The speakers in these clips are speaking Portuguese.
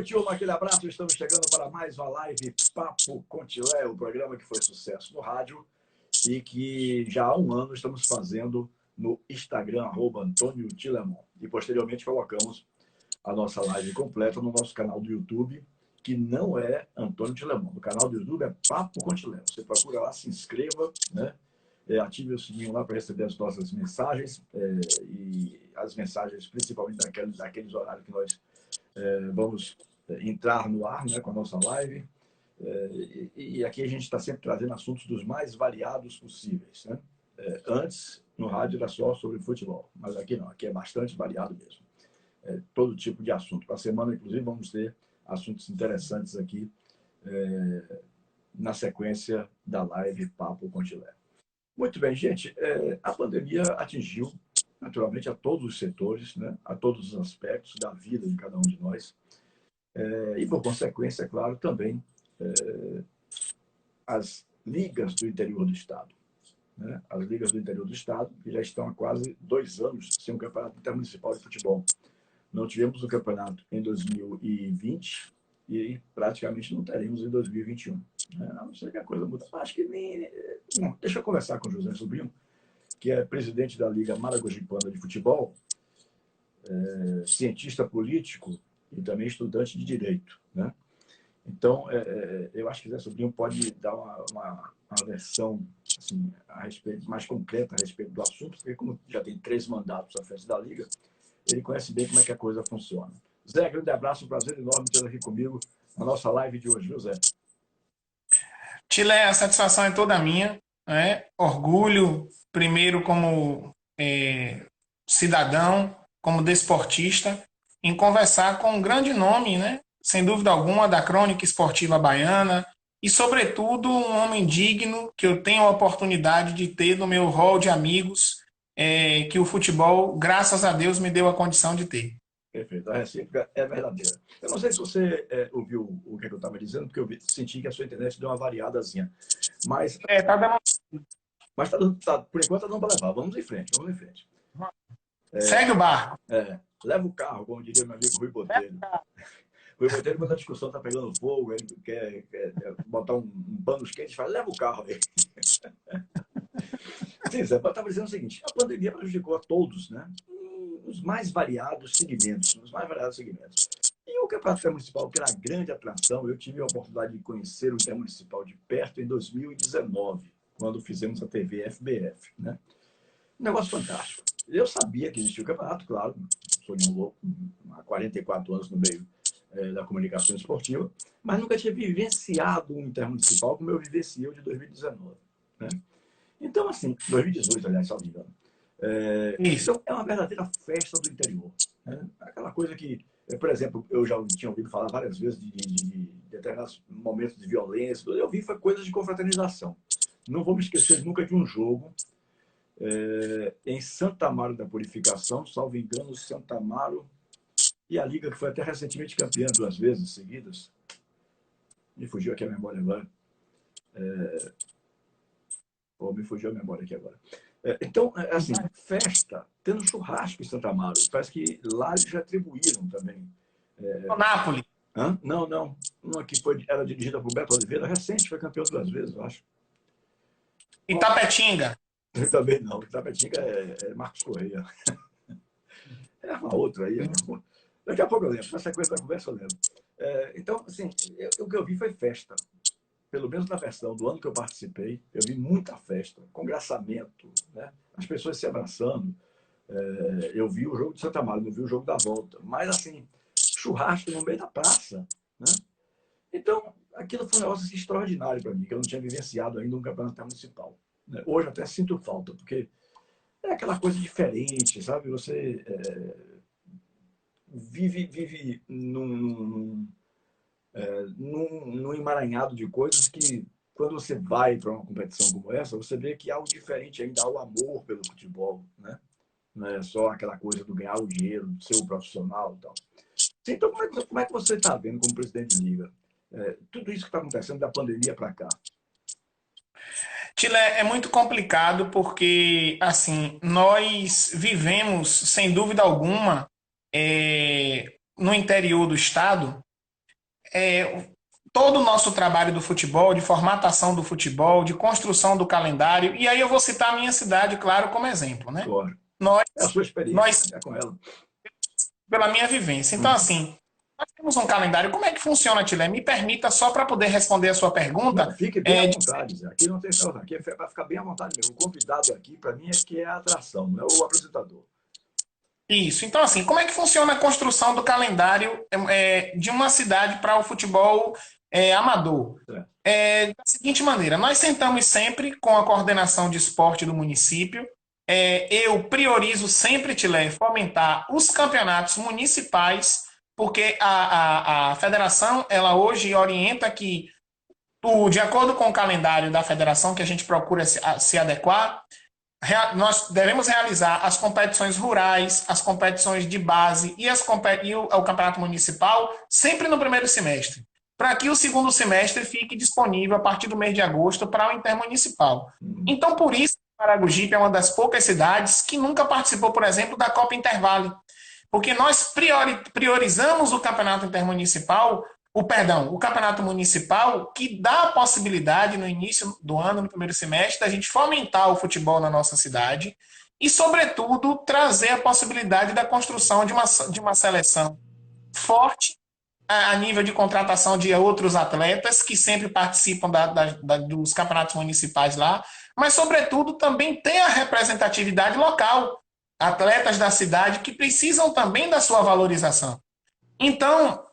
noite, uma aquele abraço. Estamos chegando para mais uma live Papo com Tilé, o programa que foi sucesso no rádio e que já há um ano estamos fazendo no Instagram, @Antônio Tilemon. E posteriormente colocamos a nossa live completa no nosso canal do YouTube, que não é Antônio Tilemon. O canal do YouTube é Papo com Tilé. Você procura lá, se inscreva, né? Ative o sininho lá para receber as nossas mensagens e as mensagens principalmente daqueles horários que nós vamos entrar no ar, né, com a nossa live. E aqui a gente está sempre trazendo assuntos dos mais variados possíveis, né? Antes, no rádio era só sobre futebol, mas aqui não, aqui é bastante variado mesmo. Todo tipo de assunto. Para a semana, inclusive, vamos ter assuntos interessantes aqui na sequência da live Papo com Tilé. Muito bem, gente. A pandemia atingiu, naturalmente, a todos os setores, né? A todos os aspectos da vida de cada um de nós. E, por consequência, é claro, também as ligas do interior do Estado. Né? As ligas do interior do Estado, que já estão há quase 2 anos sem um campeonato intermunicipal de futebol. Não tivemos o campeonato em 2020 e praticamente não teremos em 2021. Né? A não ser que a coisa muda. Acho que nem... Bom, deixa eu conversar com o José Sobrinho, que é presidente da Liga Maragogipana de Futebol, cientista político e também estudante de Direito. Né? Então, eu acho que o José Sobrinho pode dar uma versão assim, mais concreta a respeito do assunto, porque como já tem 3 mandatos à frente da Liga, ele conhece bem como é que a coisa funciona. Zé, grande abraço, um prazer enorme ter aqui comigo na nossa live de hoje, viu, Zé? Tilé, a satisfação é toda minha, né? Orgulho, primeiro como cidadão, como desportista, em conversar com um grande nome, né? Sem dúvida alguma, da crônica esportiva baiana e, sobretudo, um homem digno que eu tenho a oportunidade de ter no meu hall de amigos, que o futebol, graças a Deus, me deu a condição de ter. Perfeito, a recíproca é verdadeira. Eu não sei se você ouviu o que eu estava dizendo, porque eu senti que a sua internet deu uma variadazinha. Mas, Tá dando... por enquanto, não para levar. Vamos em frente, vamos em frente. Segue o barco. Leva o carro, como diria meu amigo Rui Botelho. Rui Botelho, quando a discussão está pegando fogo, ele quer botar um pano quente, fala, leva o carro aí. Sim, Zé, eu estava dizendo o seguinte, a pandemia prejudicou a todos, né? Nos mais variados segmentos, E o Campeonato Intermunicipal, que era a grande atração, eu tive a oportunidade de conhecer o Intermunicipal de perto em 2019, quando fizemos a TV FBF, né? Um negócio fantástico. Eu sabia que existia o campeonato, claro, sou de um louco, há 44 anos no meio da comunicação esportiva, mas nunca tinha vivenciado um Intermunicipal como eu vivenciei o de 2019, né? Então, assim, 2018, aliás, salvo engano. Então, é uma verdadeira festa do interior. Né? Aquela coisa que, por exemplo, eu já tinha ouvido falar várias vezes de determinados momentos de violência. Eu vi foi coisas de confraternização. Não vou me esquecer nunca de um jogo em Santa Amaro da Purificação, salvo engano, Santa Amaro e a Liga, que foi até recentemente campeã 2 vezes seguidas. Me fugiu aqui a memória agora. Me fugiu a memória aqui agora. Então, assim, festa, tendo churrasco em Santa Amaro. Parece que lá eles retribuíram também. Nápoles. Não. Uma que era dirigida por Beto Oliveira, recente, foi campeão 2 vezes, eu acho. Itapetinga. Também não. Itapetinga é Marcos Correia. É uma outra aí. Daqui a pouco eu lembro. Na sequência da conversa eu lembro. Então, assim, o que eu vi foi festa. Pelo menos na versão do ano que eu participei, eu vi muita festa, congraçamento, né? As pessoas se abraçando. Eu vi o jogo de Santa Amaro, não vi o jogo da volta. Mas, assim, churrasco no meio da praça. Né? Então, aquilo foi um negócio assim, extraordinário para mim, que eu não tinha vivenciado ainda um campeonato municipal. Né? Hoje até sinto falta, porque é aquela coisa diferente, sabe? Você vive num emaranhado de coisas que, quando você vai para uma competição como essa, você vê que há algo diferente ainda, há o amor pelo futebol, né? Não é só aquela coisa do ganhar o dinheiro, do ser um profissional e tal. Então, como é que você está vendo como presidente de liga? Tudo isso que está acontecendo da pandemia para cá. Tilé, é muito complicado porque, assim, nós vivemos, sem dúvida alguma, no interior do estado, todo o nosso trabalho do futebol, de formatação do futebol, de construção do calendário, e aí eu vou citar a minha cidade, claro, como exemplo, né? Claro. Nós, É a sua experiência, nós é com ela. pela minha vivência. Então, assim, nós temos um calendário. Como é que funciona, Tilé? Me permita, só para poder responder a sua Não, pergunta. fique bem à vontade, Zé. Aqui não tem só, aqui é para ficar bem à vontade mesmo. O convidado aqui, para mim, é que é a atração, não é o apresentador. Isso. Então, assim, como é que funciona a construção do calendário de uma cidade para o futebol amador? Da seguinte maneira, nós sentamos sempre com a coordenação de esporte do município. Eu priorizo sempre, Tilé, fomentar os campeonatos municipais, porque a federação, ela hoje orienta que, de acordo com o calendário da federação, que a gente procura se adequar, nós devemos realizar as competições rurais, as competições de base e o campeonato municipal sempre no primeiro semestre, para que o segundo semestre fique disponível a partir do mês de agosto para o intermunicipal. Então, por isso, Maragogipe é uma das poucas cidades que nunca participou, por exemplo, da Copa Intervale, porque nós priorizamos o campeonato intermunicipal, o campeonato municipal, que dá a possibilidade, no início do ano, no primeiro semestre, da gente fomentar o futebol na nossa cidade e, sobretudo, trazer a possibilidade da construção de uma seleção forte a nível de contratação de outros atletas que sempre participam dos campeonatos municipais lá, mas, sobretudo, também ter a representatividade local, atletas da cidade que precisam também da sua valorização. Então,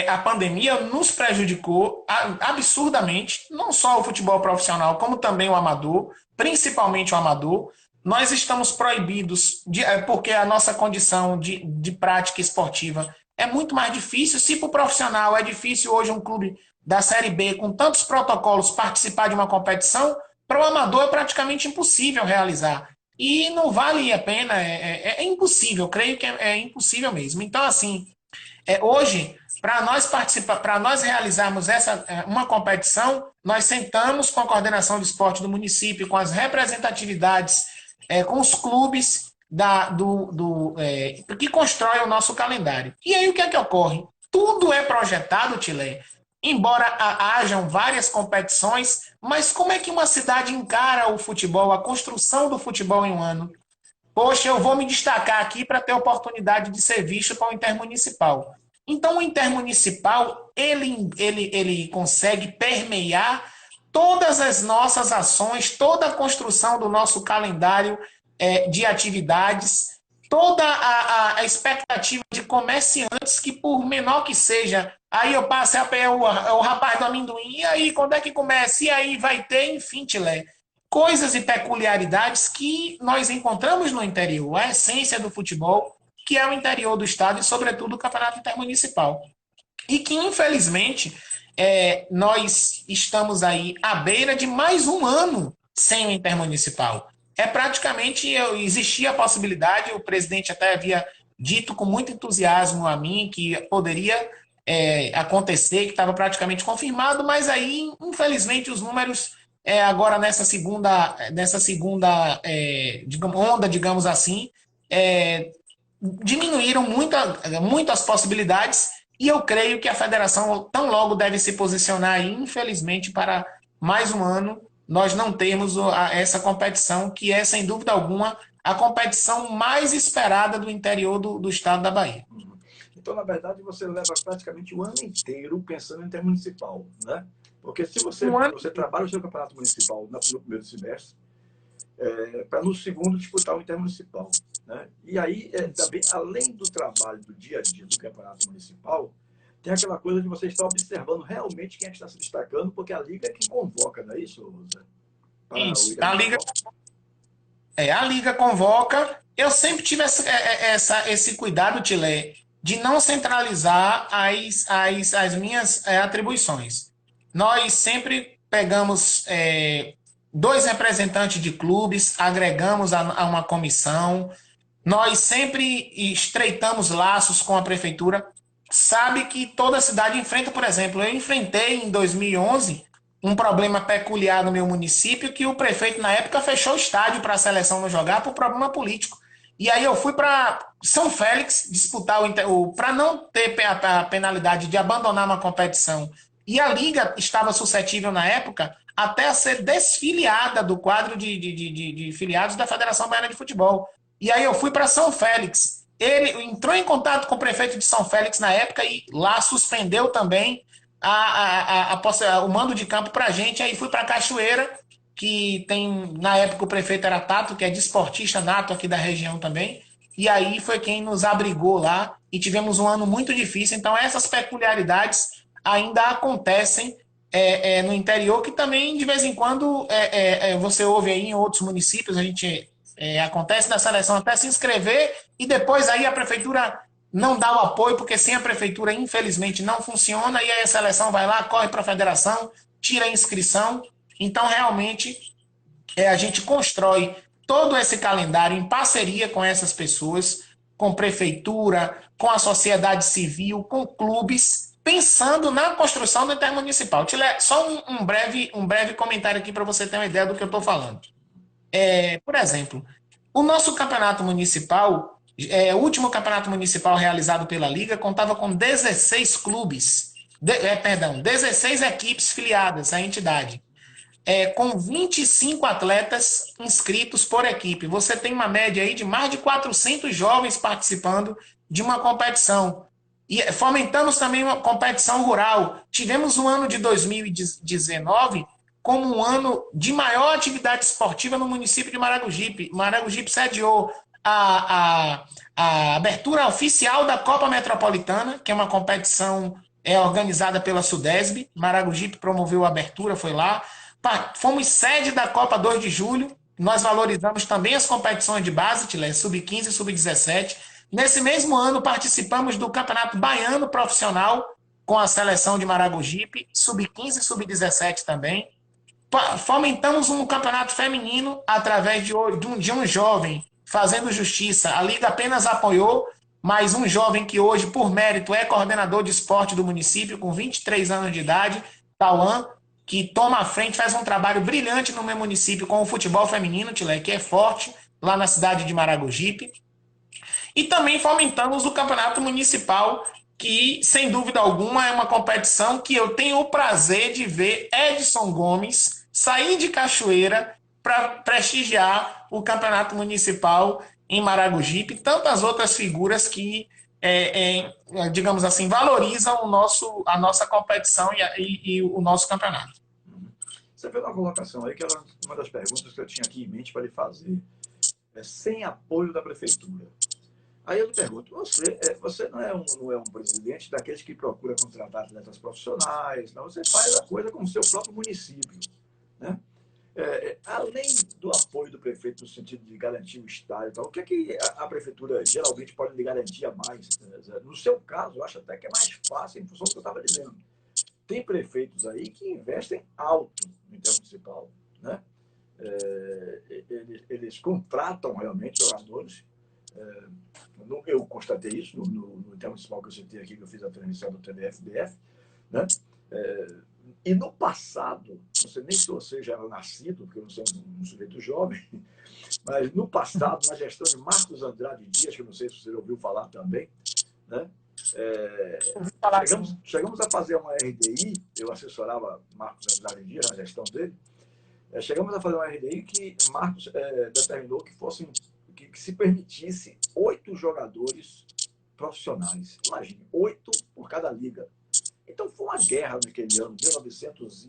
a pandemia nos prejudicou absurdamente, não só o futebol profissional, como também o amador, principalmente o amador. Nós estamos proibidos, porque a nossa condição de prática esportiva é muito mais difícil. Se para o profissional é difícil hoje um clube da Série B, com tantos protocolos, participar de uma competição, para o amador é praticamente impossível realizar. E não vale a pena, é impossível, creio que é impossível mesmo. Então, assim, hoje, para nós realizarmos uma competição, nós sentamos com a coordenação de esporte do município, com as representatividades, com os clubes que constroem o nosso calendário. E aí o que é que ocorre? Tudo é projetado, Tilé, embora hajam várias competições, mas como é que uma cidade encara o futebol, a construção do futebol em um ano? Poxa, eu vou me destacar aqui para ter oportunidade de ser visto para o intermunicipal. Então, o intermunicipal, ele consegue permear todas as nossas ações, toda a construção do nosso calendário de atividades, toda a expectativa de comerciantes que, por menor que seja, aí eu passo o rapaz do amendoim, e aí, quando é que começa? E aí vai ter, enfim, Tilé, coisas e peculiaridades que nós encontramos no interior, a essência do futebol, que é o interior do estado e, sobretudo, o campeonato intermunicipal. E que, infelizmente, nós estamos aí à beira de mais um ano sem o intermunicipal. Praticamente, existia a possibilidade, o presidente até havia dito com muito entusiasmo a mim que poderia acontecer, que estava praticamente confirmado, mas aí, infelizmente, os números agora nessa segunda onda, digamos assim, diminuíram muito as possibilidades, e eu creio que a federação tão logo deve se posicionar aí, infelizmente, para mais um ano nós não termos essa competição, que é, sem dúvida alguma, a competição mais esperada do interior do estado da Bahia. Então, na verdade, você leva praticamente o ano inteiro pensando em intermunicipal, né? Porque se você trabalha o seu campeonato municipal no primeiro semestre, para no segundo disputar o intermunicipal, né? E aí, também, além do trabalho do dia a dia do campeonato municipal, tem aquela coisa de você estar observando realmente quem é que está se destacando, porque a Liga é quem convoca, não é isso, Zé? Isso, a Liga convoca. Eu sempre tive esse cuidado, Tilé, de não centralizar as minhas atribuições. Nós sempre pegamos 2 representantes de clubes, agregamos a uma comissão, nós sempre estreitamos laços com a prefeitura. Sabe que toda cidade enfrenta, por exemplo, eu enfrentei em 2011 um problema peculiar no meu município, que o prefeito, na época, fechou o estádio para a seleção não jogar por problema político. E aí eu fui para São Félix disputar para não ter a penalidade de abandonar uma competição. E a liga estava suscetível na época até a ser desfiliada do quadro de filiados da Federação Baiana de Futebol. E aí eu fui para São Félix. Ele entrou em contato com o prefeito de São Félix na época e lá suspendeu também o mando de campo para a gente. Aí fui para Cachoeira, que tem, na época o prefeito era Tato, que é desportista nato aqui da região também, e aí foi quem nos abrigou lá, e tivemos um ano muito difícil. Então essas peculiaridades ainda acontecem no interior, que também de vez em quando você ouve aí em outros municípios, a gente acontece da seleção até se inscrever, e depois aí a prefeitura não dá o apoio, porque sem a prefeitura infelizmente não funciona, e aí a seleção vai lá, corre para a federação, tira a inscrição. Então, realmente, a gente constrói todo esse calendário em parceria com essas pessoas, com prefeitura, com a sociedade civil, com clubes, pensando na construção do intermunicipal. Só um breve comentário aqui para você ter uma ideia do que eu estou falando. Por exemplo, o nosso campeonato municipal, o último campeonato municipal realizado pela Liga, contava com 16 clubes, 16 equipes filiadas à entidade. Com 25 atletas inscritos por equipe. Você tem uma média aí de mais de 400 jovens participando de uma competição. E fomentamos também uma competição rural. Tivemos um ano de 2019 como um ano de maior atividade esportiva no município de Maragogipe. Maragogipe sediou a abertura oficial da Copa Metropolitana, que é uma competição organizada pela Sudesb. Maragogipe promoveu a abertura, foi lá. Fomos sede da Copa 2 de Julho. Nós valorizamos também as competições de base, sub-15 e sub-17. Nesse mesmo ano, participamos do Campeonato Baiano Profissional com a seleção de Maragogipe, sub-15 e sub-17 também. Fomentamos um campeonato feminino através de um jovem fazendo justiça. A Liga apenas apoiou, mas um jovem que hoje, por mérito, é coordenador de esporte do município, com 23 anos de idade, Tauan, que toma a frente, faz um trabalho brilhante no meu município com o futebol feminino, que é forte, lá na cidade de Maragogipe. E também fomentamos o campeonato municipal, que, sem dúvida alguma, é uma competição que eu tenho o prazer de ver Edson Gomes sair de Cachoeira para prestigiar o campeonato municipal em Maragogipe, e tantas outras figuras que, digamos assim, valorizam a nossa competição e o nosso campeonato. Você fez uma colocação aí que era uma das perguntas que eu tinha aqui em mente para lhe fazer. Sem apoio da prefeitura. Aí eu lhe pergunto, você não é um presidente daqueles que procura contratar atletas profissionais, não? Você faz a coisa com o seu próprio município, né? Além do apoio do prefeito no sentido de garantir o estádio, tal, o que é que a prefeitura geralmente pode lhe garantir a mais? No seu caso, eu acho até que é mais fácil em função do que eu estava dizendo. Tem prefeitos aí que investem alto no intermunicipal, né? Eles contratam realmente jogadores. Eu constatei isso no intermunicipal que eu citei aqui, que eu fiz a transmissão do TBF-BF, né? E no passado, não sei nem se você já era nascido, porque eu não sou um sujeito jovem, mas no passado, na gestão de Marcos Andrade Dias, que eu não sei se você ouviu falar também, né? Chegamos a fazer uma RDI, eu assessorava Marcos Andrade Dias na gestão dele. Chegamos a fazer uma RDI que Marcos determinou que se permitisse 8 jogadores profissionais. Imagine, 8 por cada liga. Então foi uma guerra naquele ano, 1900 e...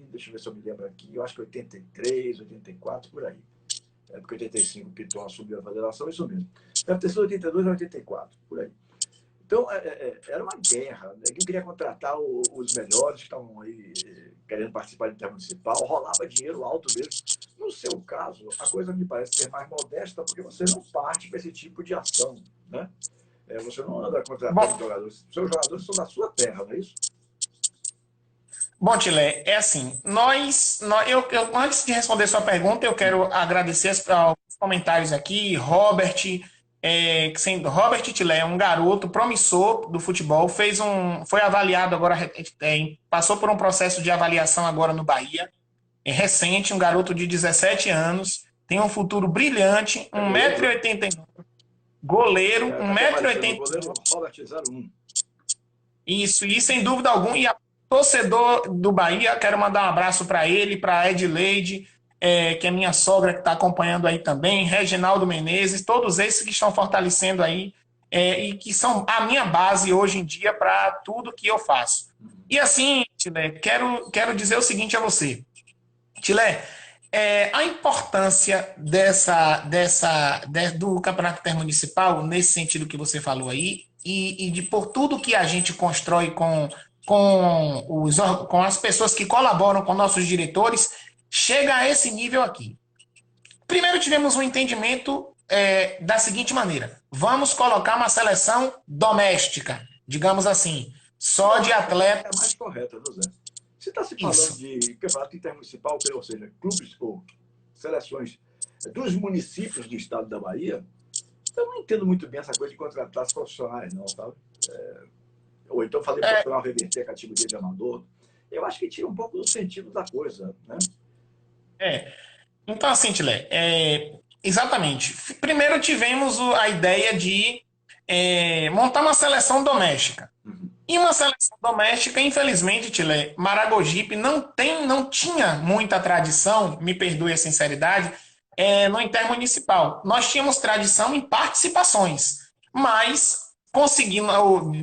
Deixa eu ver se eu me lembro aqui, eu acho que 83, 84, por aí. Porque 85 o Piton assumiu a federação, isso mesmo. Deve ter sido 82 a 84, por aí. Então, era uma guerra, né? Quem queria contratar os melhores que estavam aí querendo participar do intermunicipal, rolava dinheiro alto mesmo. No seu caso, a coisa me parece ser mais modesta, porque você não parte para esse tipo de ação, né? Você não anda contratando jogadores. Seus jogadores são da sua terra, não é isso? Bom, Tilé, é assim, antes de responder sua pergunta, eu quero agradecer os comentários aqui. Robert Tilé é um garoto promissor do futebol, foi avaliado agora, passou por um processo de avaliação agora no Bahia, recente, um garoto de 17 anos, tem um futuro brilhante, 1,89 m, goleiro, Tá aqui aparecendo o 1,80m. goleiro Robert 01. Isso, e sem dúvida alguma, e a torcedor do Bahia, quero mandar um abraço para ele, para a Edileide, que é minha sogra que está acompanhando aí também, Reginaldo Menezes, todos esses que estão fortalecendo aí e que são a minha base hoje em dia para tudo que eu faço. E assim, Tilé, quero dizer o seguinte a você. Tilé, a importância do campeonato intermunicipal, nesse sentido que você falou aí, e de por tudo que a gente constrói com as pessoas que colaboram com nossos diretores, chega a esse nível aqui. Primeiro tivemos um entendimento da seguinte maneira: vamos colocar uma seleção doméstica, digamos assim, só de atletas. É mais correto, viu, Zé? Se está se falando Isso. de campeonato intermunicipal, ou seja, clubes ou seleções dos municípios do estado da Bahia, eu não entendo muito bem essa coisa de contratar os profissionais, não, sabe? Ou então fazer profissional reverter a categoria de amador. Eu acho que tira um pouco do sentido da coisa, né? Então, assim, Tilé, exatamente. Primeiro tivemos a ideia de montar uma seleção doméstica. Uhum. E uma seleção doméstica, infelizmente, Tilé, Maragogipe não tinha muita tradição, me perdoe a sinceridade, no intermunicipal. Nós tínhamos tradição em participações, mas conseguimos,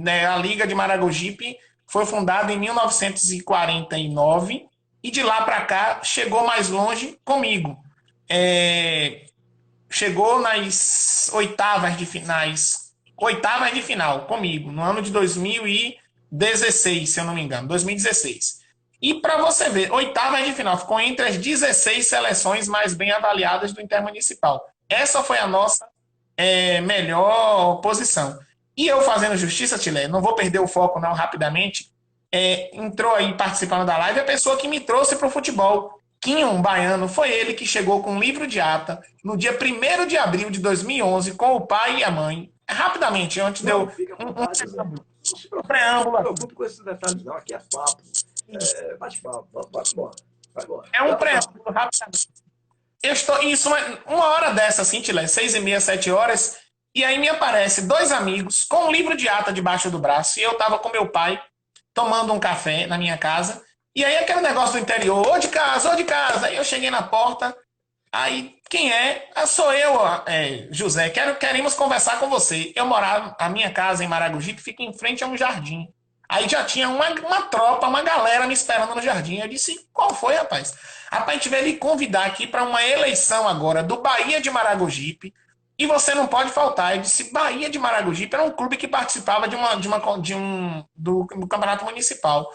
né, a Liga de Maragogipe foi fundada em 1949 e de lá para cá chegou mais longe comigo. Chegou nas oitavas de final comigo, no ano de 2016, se eu não me engano, 2016. E para você ver, oitavas de final, ficou entre as 16 seleções mais bem avaliadas do Intermunicipal. Essa foi a nossa melhor posição. E eu fazendo justiça, Tilé, não vou perder o foco não rapidamente, entrou aí participando da live a pessoa que me trouxe para o futebol. Quinho, um baiano, foi ele que chegou com um livro de ata no dia 1º de abril de 2011 com o pai e a mãe. Rapidamente, antes Não, deu fica à vontade, Zé. Não se preâmbulo. preocupe com esses detalhes, não. Aqui é papo. Bate-papo. Vai embora. Vai embora. É um preâmbulo, rapidamente. Isso uma hora dessa, assim, Tilé, 6h30, 7 horas, e aí me aparece dois amigos com um livro de ata debaixo do braço, e eu tava com meu pai tomando um café na minha casa, e aí aquele negócio do interior, ô de casa, aí eu cheguei na porta, aí quem é? Sou eu, José, queremos conversar com você. Eu morava, a minha casa em Maragogipe fica em frente a um jardim. Aí já tinha uma tropa, uma galera me esperando no jardim. Eu disse, qual foi, rapaz? Rapaz, a gente veio lhe convidar aqui para uma eleição agora do Bahia de Maragogipe e você não pode faltar. Eu disse, Bahia de Maragogipe era um clube que participava do campeonato municipal.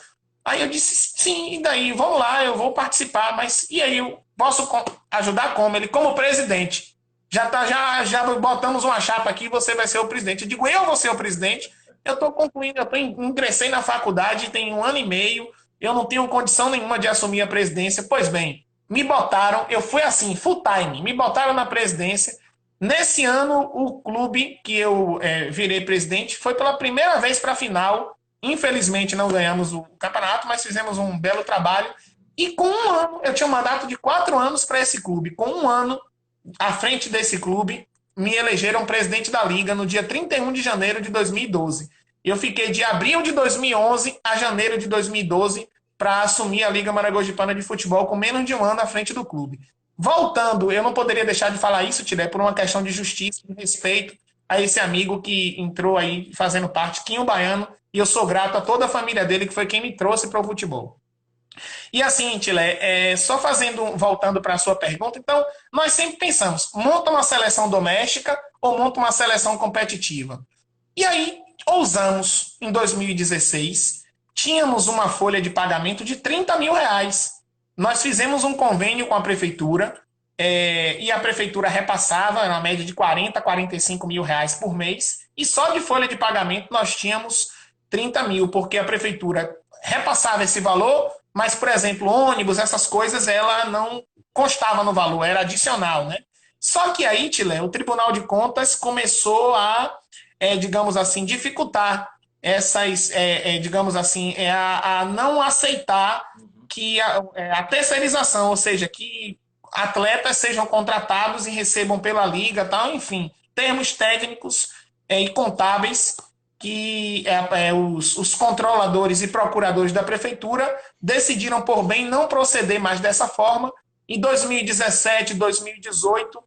Aí eu disse, sim, e daí? Vamos lá, eu vou participar, mas e aí, eu posso ajudar como? Ele, como presidente. Já botamos uma chapa aqui, você vai ser o presidente. Eu digo, eu vou ser o presidente? Eu estou concluindo, ingressei na faculdade, tem 1 ano e meio, eu não tenho condição nenhuma de assumir a presidência. Pois bem, me botaram, eu fui assim, full time, me botaram na presidência. Nesse ano, o clube que eu virei presidente foi pela primeira vez para a final. Infelizmente não ganhamos o campeonato, mas fizemos um belo trabalho. E com 1 ano, eu tinha um mandato de 4 anos para esse clube. Com 1 ano à frente desse clube, me elegeram presidente da Liga no dia 31 de janeiro de 2012. Eu fiquei de abril de 2011 a janeiro de 2012 para assumir a Liga Maragogipana de Futebol com menos de 1 ano à frente do clube. Voltando, eu não poderia deixar de falar isso, Tilé, por uma questão de justiça e respeito a esse amigo que entrou aí fazendo parte, Quinho Baiano, e eu sou grato a toda a família dele, que foi quem me trouxe para o futebol. E assim, Tilé, voltando para a sua pergunta, então, nós sempre pensamos, monta uma seleção doméstica ou monta uma seleção competitiva? E aí, ousamos, em 2016, tínhamos uma folha de pagamento de 30 mil reais. Nós fizemos um convênio com a prefeitura, e a prefeitura repassava na média de 40 a 45 mil reais por mês, e só de folha de pagamento nós tínhamos 30 mil, porque a prefeitura repassava esse valor, mas, por exemplo, ônibus, essas coisas, ela não constava no valor, era adicional, né? Só que aí, Tilé, o Tribunal de Contas começou a, digamos assim, dificultar essas, digamos assim, a não aceitar que a terceirização, ou seja, que atletas sejam contratados e recebam pela liga, tal, enfim, termos técnicos e contábeis que os controladores e procuradores da prefeitura decidiram por bem não proceder mais dessa forma. Em 2017, 2018,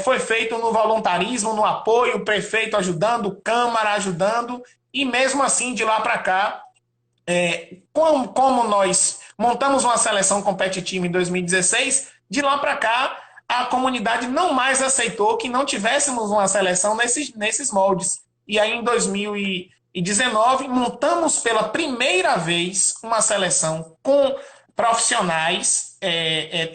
foi feito no voluntarismo, no apoio, o prefeito ajudando, Câmara ajudando, e mesmo assim, de lá para cá, como nós montamos uma seleção competitiva em 2016, de lá para cá, a comunidade não mais aceitou que não tivéssemos uma seleção nesses moldes. E aí, em 2019, montamos pela primeira vez uma seleção com profissionais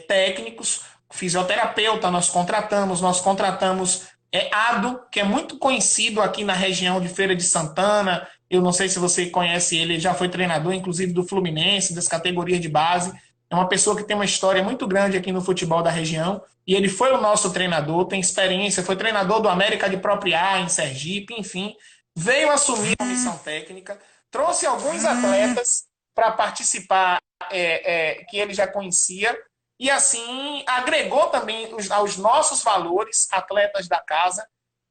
técnicos, fisioterapeuta, nós contratamos Ado, que é muito conhecido aqui na região de Feira de Santana. Eu não sei se você conhece ele, já foi treinador, inclusive, do Fluminense, das categorias de base. É uma pessoa que tem uma história muito grande aqui no futebol da região. E ele foi o nosso treinador, tem experiência, foi treinador do América de Propriá, em Sergipe, enfim. Veio assumir a missão técnica, trouxe alguns atletas para participar, que ele já conhecia, e assim agregou também aos nossos valores, atletas da casa.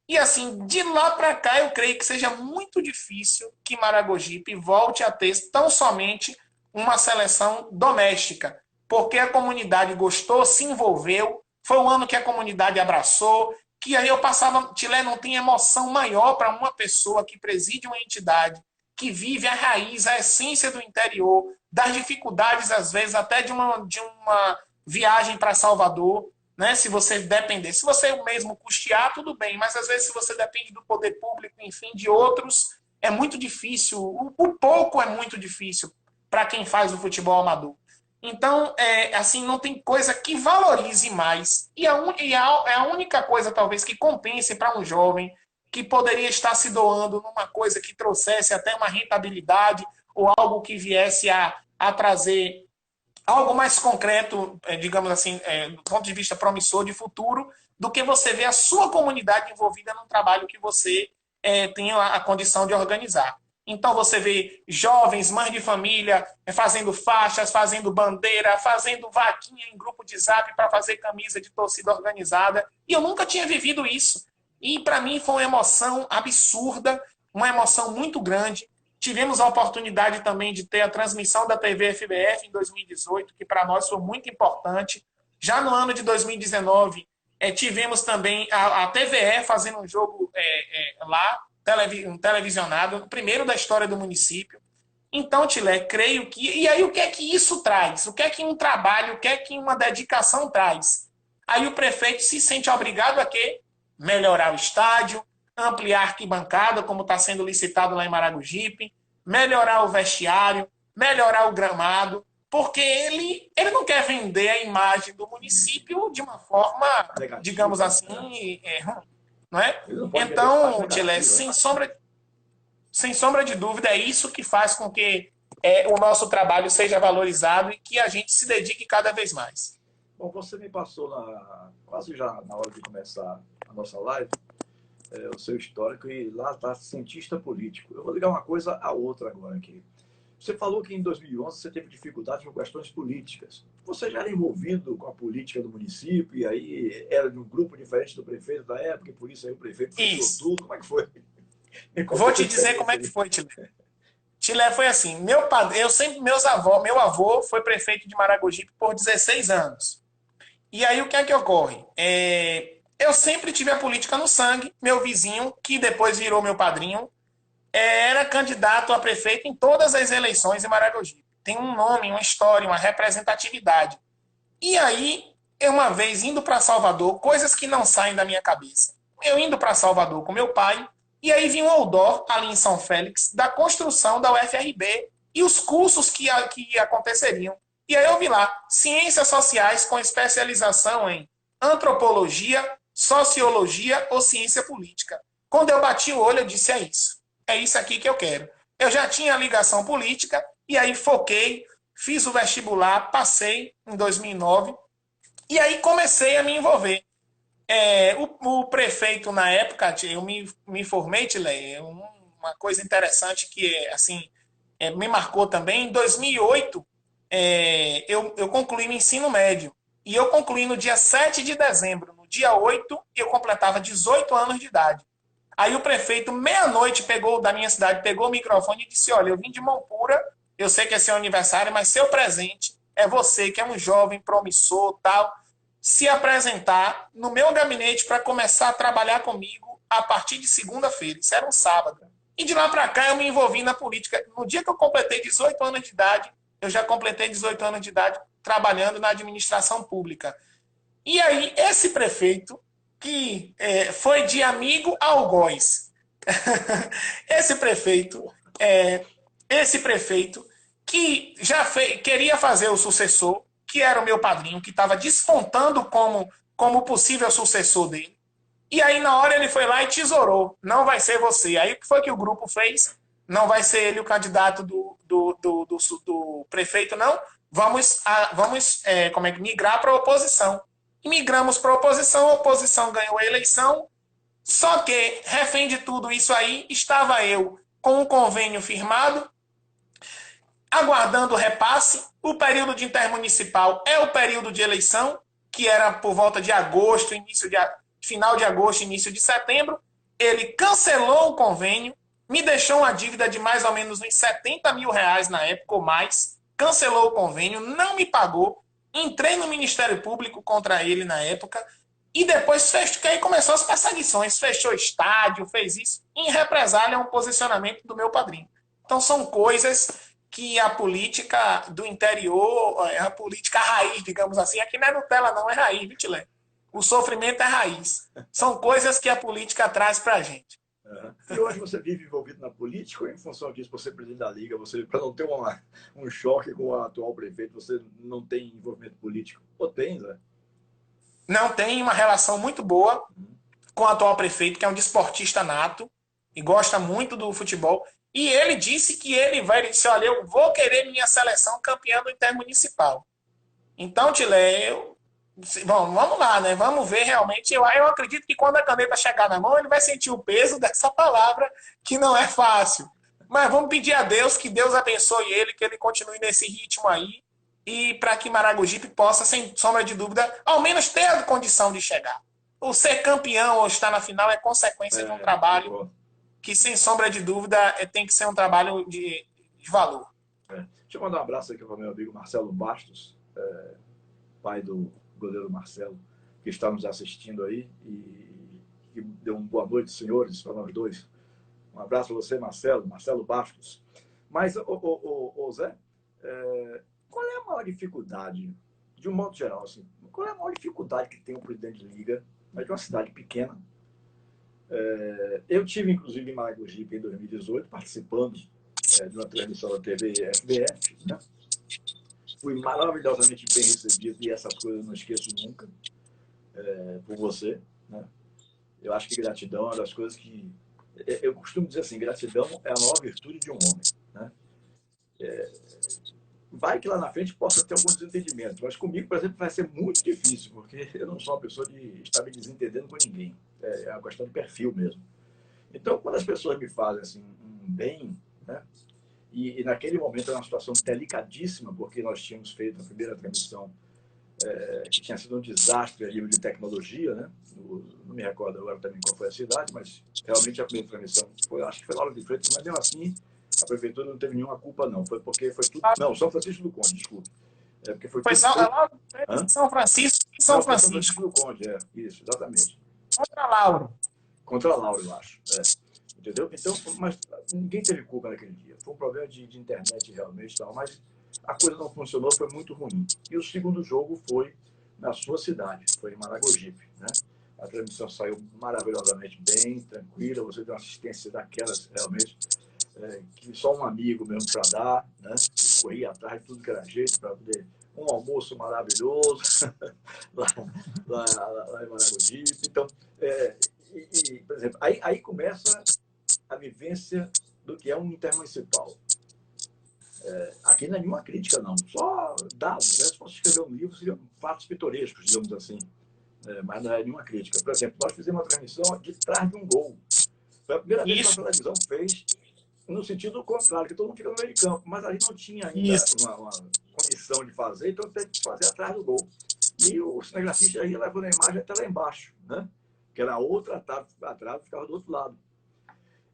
E assim, de lá para cá, eu creio que seja muito difícil que Maragogipe volte a ter tão somente uma seleção doméstica, porque a comunidade gostou, se envolveu, foi o ano que a comunidade abraçou, que aí eu passava, Tilé, não tem emoção maior para uma pessoa que preside uma entidade, que vive a raiz, a essência do interior, das dificuldades, às vezes, até de uma viagem para Salvador, né? Se você depender, se você mesmo custear, tudo bem, mas às vezes se você depende do poder público, enfim, de outros, é muito difícil, o pouco é muito difícil para quem faz o futebol amador. Então, assim, não tem coisa que valorize mais. E a única coisa, talvez, que compense para um jovem que poderia estar se doando numa coisa que trouxesse até uma rentabilidade ou algo que viesse a trazer algo mais concreto, digamos assim, do ponto de vista promissor de futuro, do que você ver a sua comunidade envolvida num trabalho que você tem a condição de organizar. Então você vê jovens, mães de família, fazendo faixas, fazendo bandeira, fazendo vaquinha em grupo de zap para fazer camisa de torcida organizada. E eu nunca tinha vivido isso. E para mim foi uma emoção absurda, uma emoção muito grande. Tivemos a oportunidade também de ter a transmissão da TV FBF em 2018, que para nós foi muito importante. Já no ano de 2019, tivemos também a TVE fazendo um jogo lá, um televisionado, o primeiro da história do município. Então, Tilé, creio que... E aí, o que é que isso traz? O que é que um trabalho, o que é que uma dedicação traz? Aí o prefeito se sente obrigado a quê? Melhorar o estádio, ampliar a arquibancada, como está sendo licitado lá em Maragogipe, melhorar o vestiário, melhorar o gramado, porque ele não quer vender a imagem do município de uma forma, digamos assim, não é? Então, Tilé, sem sombra de dúvida, é isso que faz com que o nosso trabalho seja valorizado e que a gente se dedique cada vez mais. Bom, você me passou quase já na hora de começar a nossa live, o seu histórico, e lá está cientista político. Eu vou ligar uma coisa à outra agora aqui. Você falou que em 2011 você teve dificuldades com questões políticas. Você já era envolvido com a política do município e aí era de um grupo diferente do prefeito da época e por isso aí o prefeito fechou tudo? Como é que foi? Vou te dizer como é que foi, Tilé. Tilé foi assim, meu avô foi prefeito de Maragogipe por 16 anos. E aí o que é que ocorre? Eu sempre tive a política no sangue. Meu vizinho, que depois virou meu padrinho, era candidato a prefeito em todas as eleições em Maragogipe. Tem um nome, uma história, uma representatividade. E aí, uma vez indo para Salvador, coisas que não saem da minha cabeça. Eu indo para Salvador com meu pai, e aí vinha um outdoor ali em São Félix da construção da UFRB e os cursos que aconteceriam. E aí eu vi lá, ciências sociais com especialização em antropologia, sociologia ou ciência política. Quando eu bati o olho, eu disse, é isso aqui que eu quero. Eu já tinha ligação política, e aí foquei, fiz o vestibular, passei em 2009, e aí comecei a me envolver. O prefeito, na época, eu me formei, Tilé, uma coisa interessante que assim, me marcou também. Em 2008, eu concluí meu ensino médio. E eu concluí no dia 7 de dezembro. No dia 8, eu completava 18 anos de idade. Aí o prefeito, meia-noite, da minha cidade, pegou o microfone e disse, olha, eu vim de Mompura, eu sei que é seu aniversário, mas seu presente é você, que é um jovem promissor, tal, se apresentar no meu gabinete para começar a trabalhar comigo a partir de segunda-feira. Isso era um sábado. E de lá para cá eu me envolvi na política. No dia que eu completei 18 anos de idade, eu já completei 18 anos de idade trabalhando na administração pública. E aí, esse prefeito, que foi de amigo a algoz, esse prefeito que já queria fazer o sucessor, que era o meu padrinho, que estava despontando como possível sucessor dele. E aí, na hora, ele foi lá e tesourou. Não vai ser você. Aí, o que foi que o grupo fez? Não vai ser ele o candidato do prefeito, não. Vamos migrar para a oposição. E migramos para a oposição ganhou a eleição. Só que, refém de tudo isso aí, estava eu com um convênio firmado, aguardando o repasse. O período de intermunicipal é o período de eleição, que era por volta de agosto, final de agosto, início de setembro. Ele cancelou o convênio, me deixou uma dívida de mais ou menos uns 70 mil reais na época, ou mais. Cancelou o convênio, não me pagou. Entrei no Ministério Público contra ele na época. E depois que aí começou as perseguições. Fechou estádio, fez isso. Em represália a um posicionamento do meu padrinho. Então são coisas que a política do interior, a política raiz, digamos assim, aqui não é Nutella não, é raiz, Vitilé. O sofrimento é raiz. São coisas que a política traz para a gente. E hoje você vive envolvido na política ou em função disso, você é presidente da Liga, para não ter um choque com o atual prefeito, você não tem envolvimento político? Ou tem, Zé? Não, tem uma relação muito boa com o atual prefeito, que é um desportista nato e gosta muito do futebol. E ele disse que ele disse, olha, eu vou querer minha seleção campeã do intermunicipal. Então, Tilé, bom, vamos lá, né? Vamos ver realmente. Eu acredito que quando a caneta chegar na mão, ele vai sentir o peso dessa palavra, que não é fácil. Mas vamos pedir a Deus que Deus abençoe ele, que ele continue nesse ritmo aí, e para que Maragogipe possa, sem sombra de dúvida, ao menos ter a condição de chegar. O ser campeão ou estar na final é consequência de um trabalho que, sem sombra de dúvida, tem que ser um trabalho de valor. Deixa eu mandar um abraço aqui para o meu amigo Marcelo Bastos, pai do goleiro Marcelo, que está nos assistindo aí e que deu uma boa noite, senhores, para nós dois. Um abraço para você, Marcelo Bastos. Mas, Zé, qual é a maior dificuldade, de um modo geral, assim, qual é a maior dificuldade que tem um presidente de liga, mas de uma cidade pequena? Eu tive, inclusive, em Maragogipe em 2018, participando de uma transmissão da TV FBF, né? Fui maravilhosamente bem recebido e essas coisas eu não esqueço nunca por você, né? Eu acho que gratidão é uma das coisas que... Eu costumo dizer assim, gratidão é a maior virtude de um homem, né? Vai que lá na frente possa ter algum desentendimento, mas comigo, por exemplo, vai ser muito difícil, porque eu não sou uma pessoa de estar me desentendendo com ninguém. É uma questão de perfil mesmo. Então, quando as pessoas me fazem assim, um bem, né? E naquele momento era uma situação delicadíssima, porque nós tínhamos feito a primeira transmissão, que tinha sido um desastre a nível de tecnologia, né? Não me recordo agora também qual foi a cidade, mas realmente a primeira transmissão acho que foi Lauro de Freitas, mas mesmo assim a prefeitura não teve nenhuma culpa, não. Foi porque foi tudo... Não, São Francisco do Conde, desculpe. Porque foi tudo... São Francisco e São Francisco. São Francisco do Conde, isso, exatamente. Contra Lauro. Contra Lauro, eu acho. Entendeu? Então, mas ninguém teve culpa naquele dia. Foi um problema de internet realmente, tal, mas a coisa não funcionou, foi muito ruim. E o segundo jogo foi na sua cidade, foi em Maragogipe, né? A transmissão saiu maravilhosamente bem, tranquila, você deu uma assistência daquelas realmente que só um amigo mesmo para dar, né? Corria atrás de tudo que era jeito para poder... Um almoço maravilhoso lá em Maragogipe. Então, por exemplo, aí começa a vivência do que é um intermunicipal. Aqui não é nenhuma crítica, não. Só dados, né? Se fosse escrever um livro, seriam fatos pitorescos, digamos assim. Mas não é nenhuma crítica. Por exemplo, nós fizemos uma transmissão de trás de um gol. Foi a primeira vez que a televisão fez no sentido contrário, que todo mundo fica no meio de campo, mas a gente não tinha ainda uma condição de fazer, então teve que fazer atrás do gol. E o cinegrafista ia levando a imagem até lá embaixo, né? Que era outra trave, a trave ficava do outro lado.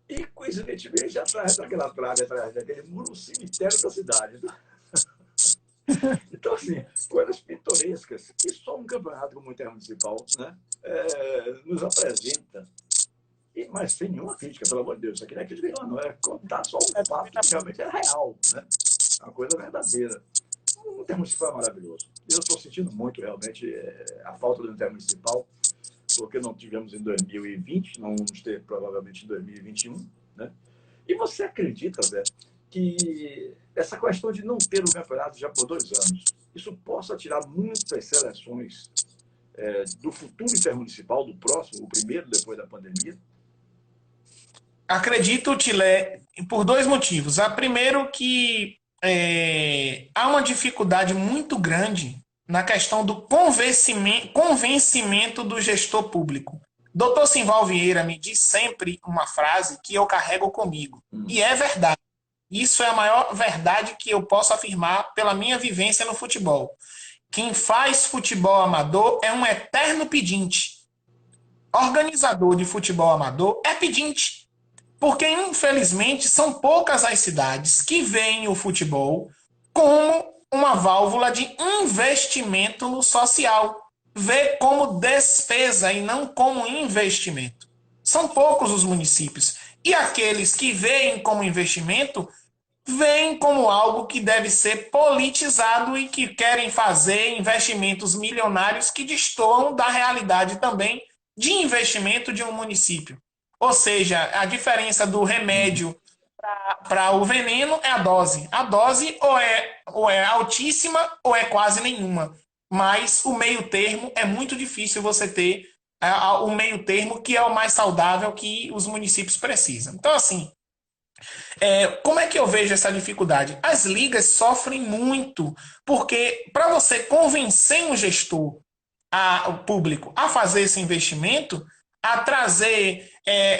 E, coincidentemente, atrás daquela trave, atrás daquele muro, o cemitério da cidade. Então, assim, coisas pitorescas que só um campeonato como o Intermunicipal, né, nos apresenta. Mas sem nenhuma crítica, pelo amor de Deus. Isso aqui não é crítica, não. É contar só um fato que realmente é real, né? Uma coisa verdadeira. O Intermunicipal é maravilhoso. Eu estou sentindo muito, realmente, a falta do Intermunicipal, porque não tivemos em 2020, não vamos ter provavelmente em 2021, né? E você acredita, Zé, que essa questão de não ter o campeonato já por 2 anos, isso possa tirar muitas seleções do futuro intermunicipal, do próximo, o primeiro depois da pandemia? Acredito, Tilé, por 2 motivos. A primeiro que há uma dificuldade muito grande na questão do convencimento do gestor público. Dr. Simval Vieira me diz sempre uma frase que eu carrego comigo. E é verdade. Isso é a maior verdade que eu posso afirmar pela minha vivência no futebol. Quem faz futebol amador é um eterno pedinte. Organizador de futebol amador é pedinte. Porque, infelizmente, são poucas as cidades que veem o futebol como uma válvula de investimento no social. Vê como despesa e não como investimento. São poucos os municípios. E aqueles que veem como investimento, veem como algo que deve ser politizado e que querem fazer investimentos milionários que destoam da realidade também de investimento de um município. Ou seja, a diferença do remédio para o veneno é a dose. A dose ou é altíssima ou é quase nenhuma. Mas o meio termo é muito difícil você ter o meio termo que é o mais saudável que os municípios precisam. Então, assim, como é que eu vejo essa dificuldade? As ligas sofrem muito, porque para você convencer um gestor, o público, a fazer esse investimento, a trazer,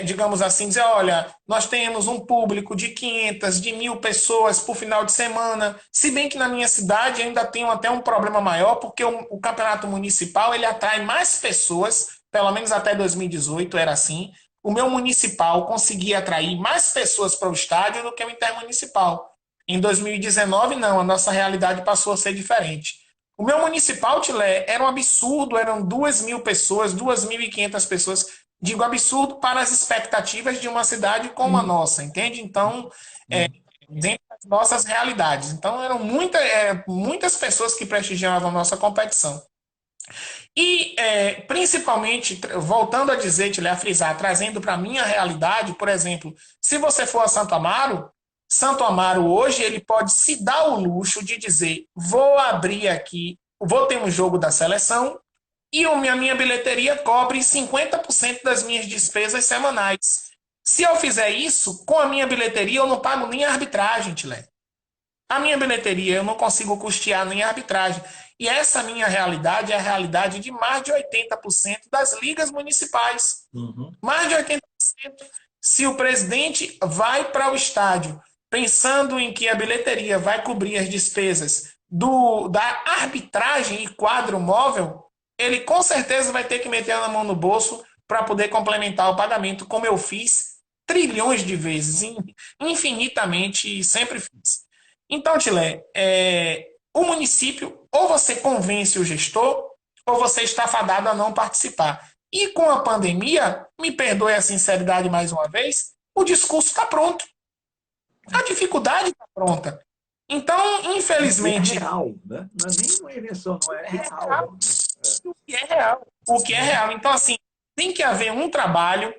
digamos assim, dizer, olha, nós temos um público de 500, de 1.000 pessoas por final de semana, se bem que na minha cidade ainda tem até um problema maior, porque o campeonato municipal ele atrai mais pessoas, pelo menos até 2018 era assim. O meu municipal conseguia atrair mais pessoas para o estádio do que o intermunicipal. Em 2019, não, a nossa realidade passou a ser diferente. O meu municipal, Tilé, era um absurdo, eram 2.000 pessoas, 2.500 pessoas. Digo absurdo para as expectativas de uma cidade como a nossa, entende? Então, dentro das nossas realidades. Então, eram muitas pessoas que prestigiavam a nossa competição. E, principalmente, voltando a dizer, Tilé, a frisar, trazendo para a minha realidade, por exemplo, se você for a Santo Amaro hoje ele pode se dar o luxo de dizer, vou abrir aqui, vou ter um jogo da seleção e a minha bilheteria cobre 50% das minhas despesas semanais. Se eu fizer isso, com a minha bilheteria eu não pago nem a arbitragem, Tilé. A minha bilheteria eu não consigo custear nem a arbitragem. E essa minha realidade é a realidade de mais de 80% das ligas municipais. Mais de 80%. Se o presidente vai para o estádio pensando em que a bilheteria vai cobrir as despesas da arbitragem e quadro móvel, ele com certeza vai ter que meter a mão no bolso para poder complementar o pagamento, como eu fiz trilhões de vezes, infinitamente, sempre fiz. Então, Tilé, o município, ou você convence o gestor, ou você está fadado a não participar. E com a pandemia, me perdoe a sinceridade mais uma vez, o discurso está pronto. A dificuldade está pronta. Então, infelizmente... É real, né? Não é nem uma invenção, não é real. O que é real. O que é real. Então, assim, tem que haver um trabalho,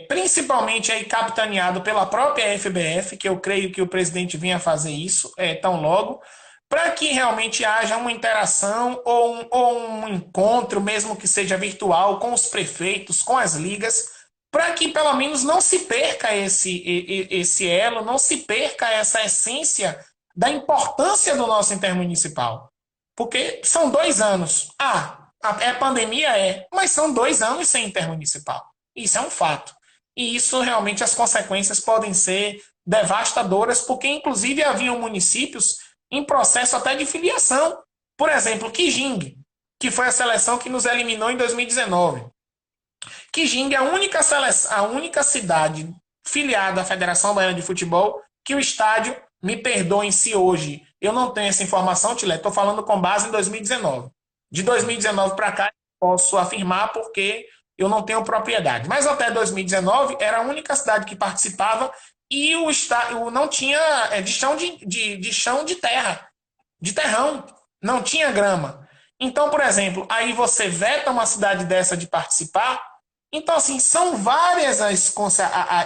principalmente aí capitaneado pela própria FBF, que eu creio que o presidente venha fazer isso tão logo, para que realmente haja uma interação ou um encontro, mesmo que seja virtual, com os prefeitos, com as ligas, para que pelo menos não se perca esse elo, não se perca essa essência da importância do nosso intermunicipal. Porque são 2 anos. Pandemia mas são 2 anos sem intermunicipal. Isso é um fato. E isso realmente as consequências podem ser devastadoras, porque inclusive haviam municípios em processo até de filiação. Por exemplo, Quijingue. que foi a seleção que nos eliminou em 2019. Quijinga é a única cidade filiada à Federação Baiana de Futebol que o estádio, me perdoem se hoje eu não tenho essa informação, Tilé, estou falando com base em 2019. De 2019 para cá, posso afirmar porque eu não tenho propriedade. Mas até 2019 era a única cidade que participava e o estádio não tinha de chão de terra, de terrão, não tinha grama. Então, por exemplo, aí você veta uma cidade dessa de participar. Então, assim, são várias